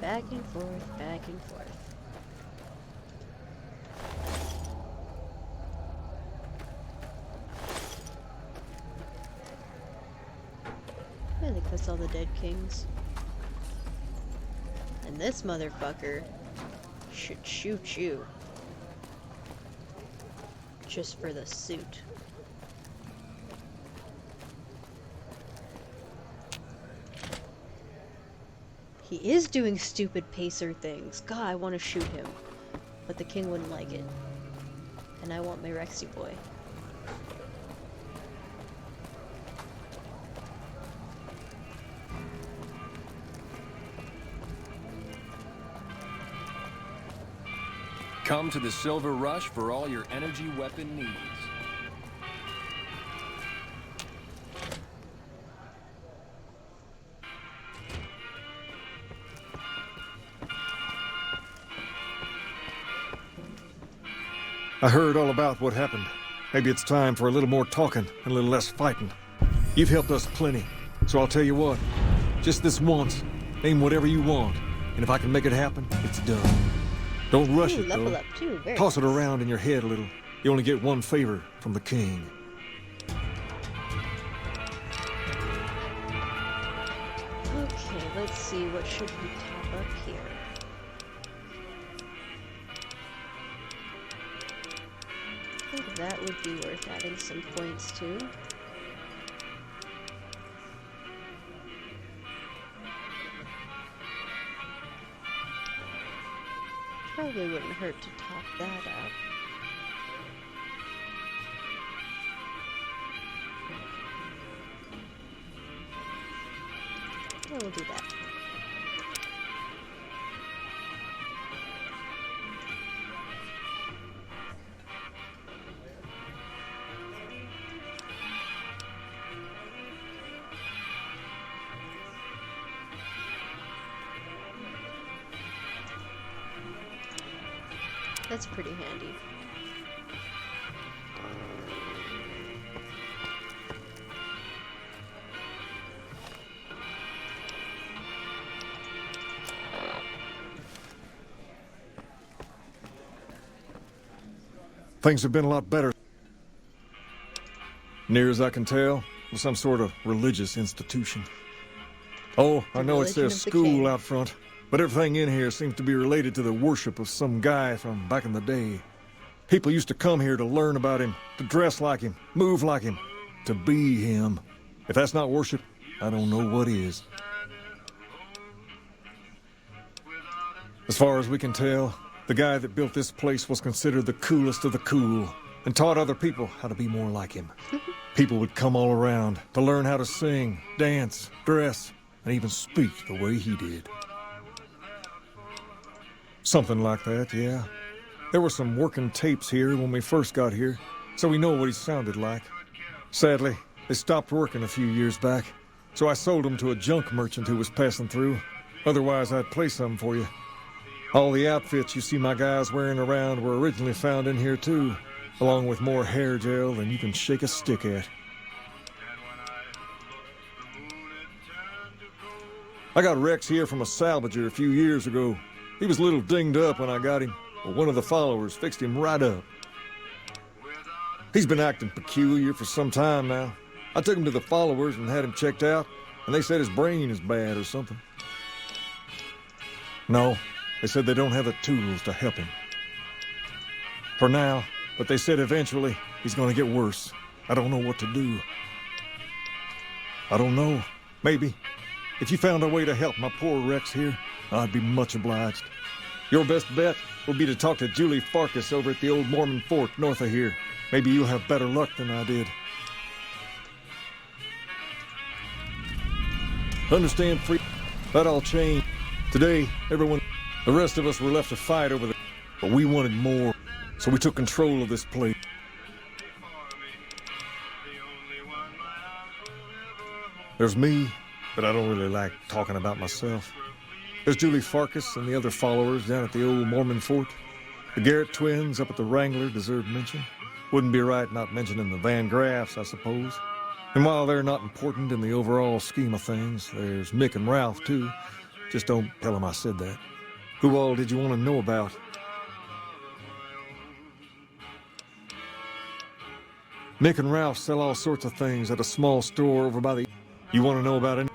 Back and forth, back and forth. I think that's all the dead kings. And this motherfucker should shoot you. Just for the suit. He is doing stupid pacer things. God, I want to shoot him. But the king wouldn't like it. And I want my Rexy boy. Come to the Silver Rush for all your energy weapon needs. I heard all about what happened. Maybe it's time for a little more talking and a little less fighting. You've helped us plenty, so I'll tell you what. Just this once, name whatever you want, and if I can make it happen, it's done. Don't rush it, level though. up too. Very Toss it nice. around in your head a little. You only get one favor from the king. Okay, let's see. What should we top up here? I think that would be worth adding some points to. Probably wouldn't hurt to top that up. Yeah, we'll do that. That's pretty handy. Things have been a lot better. Near as I can tell, with some sort of religious institution. Oh, I know it religion says of the school king. out front, but everything in here seems to be related to the worship of some guy from back in the day. People used to come here to learn about him, to dress like him, move like him, to be him. If that's not worship, I don't know what is. As far as we can tell, the guy that built this place was considered the coolest of the cool and taught other people how to be more like him. People would come all around to learn how to sing, dance, dress, and even speak the way he did. Something like that, yeah. There were some working tapes here when we first got here, so we know what he sounded like. Sadly, they stopped working a few years back, so I sold them to a junk merchant who was passing through. Otherwise, I'd play some for you. All the outfits you see my guys wearing around were originally found in here too, along with more hair gel than you can shake a stick at. I got Rex here from a salvager a few years ago. He was a little dinged up when I got him, but one of the followers fixed him right up. He's been acting peculiar for some time now. I took him to the followers and had him checked out, and they said his brain is bad or something. No, they said they don't have the tools to help him. For now, but they said eventually he's gonna get worse. I don't know what to do. I don't know. Maybe. If you found a way to help my poor Rex here, I'd be much obliged. Your best bet will be to talk to Julie Farkas over at the old Mormon fort north of here. Maybe you'll have better luck than I did. Understand, free? That all changed. Today, the rest of us were left to fight over the... But we wanted more, so we took control of this place. There's me, but I don't really like talking about myself. There's Julie Farkas and the other followers down at the old Mormon fort. The Garrett twins up at the Wrangler deserve mention. Wouldn't be right not mentioning the Van Graffs, I suppose. And while they're not important in the overall scheme of things, there's Mick and Ralph, too. Just don't tell them I said that. Who all did you want to know about? Mick and Ralph sell all sorts of things at a small store over by the... You want to know about any...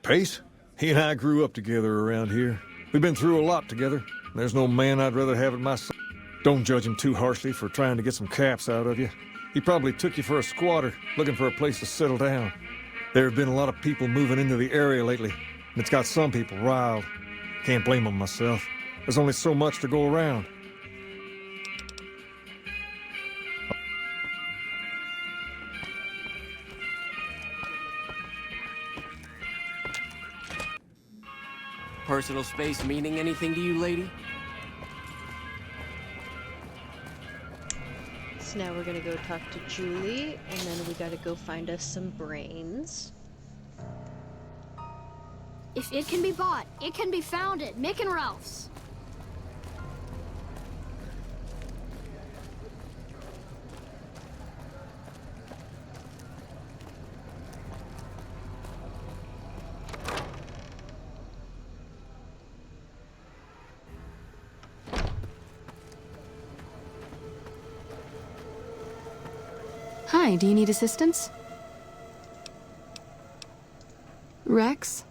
Pace? He and I grew up together around here. We've been through a lot together. There's no man I'd rather have at my side. Don't judge him too harshly for trying to get some caps out of you. He probably took you for a squatter, looking for a place to settle down. There have been a lot of people moving into the area lately, and it's got some people riled. Can't blame them myself. There's only so much to go around. Personal space meaning anything to you, lady? So now we're gonna go talk to Julie, and then we gotta go find us some brains. If it can be bought, it can be found at Mick and Ralph's. Hi, do you need assistance? Rex?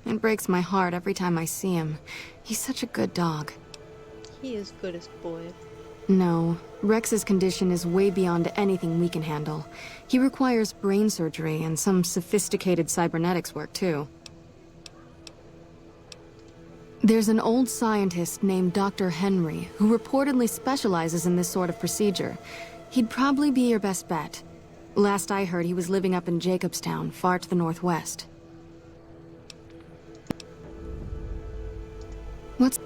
It breaks my heart every time I see him. He's such a good dog. He is good as boy. No, Rex's condition is way beyond anything we can handle. He requires brain surgery and some sophisticated cybernetics work, too. There's an old scientist named Dr. Henry who reportedly specializes in this sort of procedure. He'd probably be your best bet. Last I heard, he was living up in Jacobstown, far to the northwest. What's...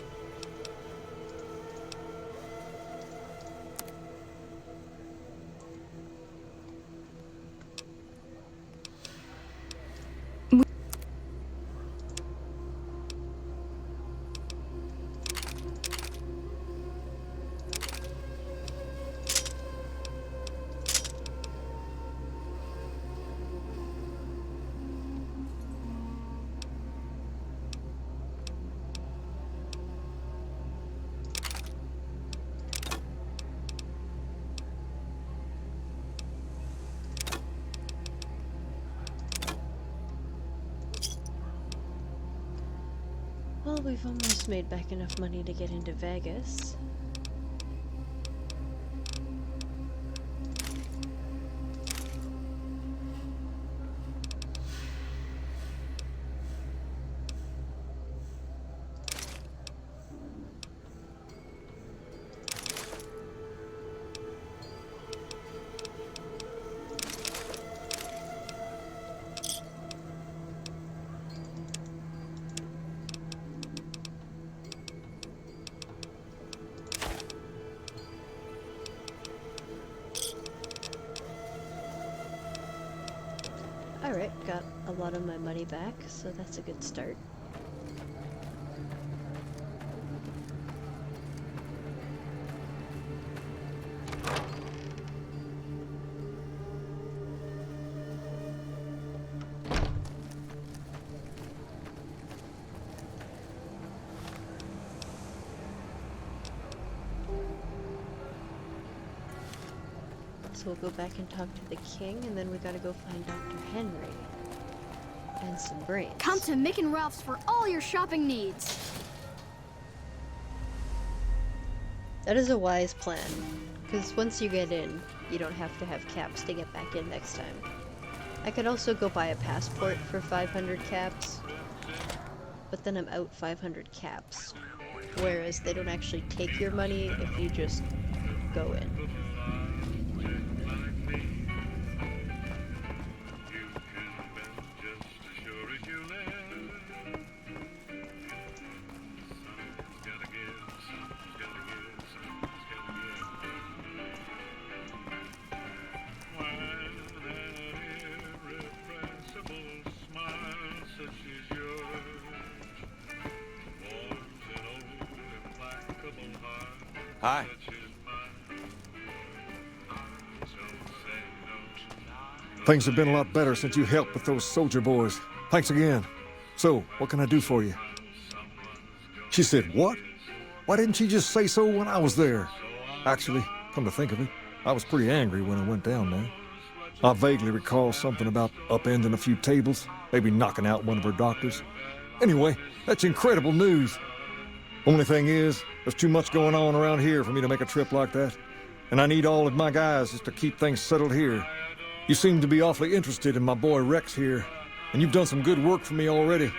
Well, we've almost made back enough money to get into Vegas. Alright, got a lot of my money back, so that's a good start. So we'll go back and talk to the king, and then we gotta go find Dr. Henry. And some brains. Come to Mick and Ralph's for all your shopping needs. That is a wise plan, because once you get in, you don't have to have caps to get back in next time. I could also go buy a passport for 500 caps, but then I'm out 500 caps. Whereas they don't actually take your money if you just go in. Hi. Things have been a lot better since you helped with those soldier boys. Thanks again. So, what can I do for you? She said, what? Why didn't she just say so when I was there? Actually, come to think of it, I was pretty angry when I went down there. I vaguely recall something about upending a few tables. maybe knocking out one of her doctors. Anyway, that's incredible news. Only thing is, there's too much going on around here for me to make a trip like that. And I need all of my guys just to keep things settled here. You seem to be awfully interested in my boy Rex here, and you've done some good work for me already.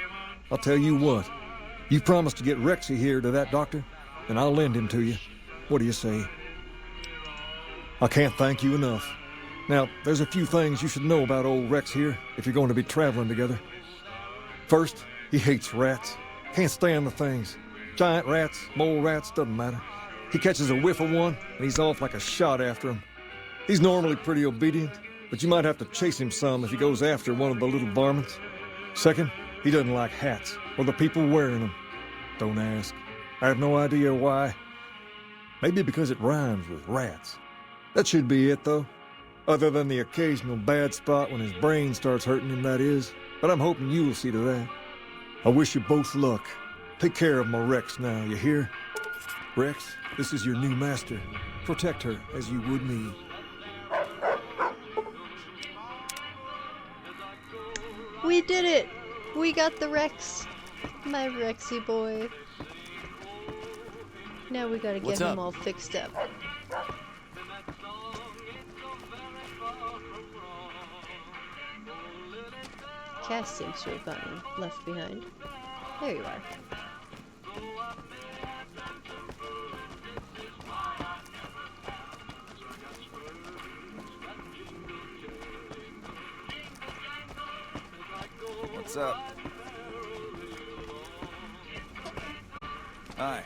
I'll tell you what, you promised to get Rexy here to that doctor, and I'll lend him to you. What do you say? I can't thank you enough. Now, there's a few things you should know about old Rex here if you're going to be traveling together. First, he hates rats. Can't stand the things. Giant rats, mole rats, doesn't matter. He catches a whiff of one, and he's off like a shot after him. He's normally pretty obedient, but you might have to chase him some if he goes after one of the little varmints. Second, he doesn't like hats, or the people wearing them. Don't ask. I have no idea why. Maybe because it rhymes with rats. That should be it, though. Other than the occasional bad spot when his brain starts hurting him, that is. But I'm hoping you'll see to that. I wish you both luck. Take care of my Rex now, you hear? Rex, this is your new master. Protect her as you would me. We did it! We got the Rex. My Rexy boy. Now we gotta get him all fixed up. Cass seems to have gotten left behind. There you are. What's up? Hi.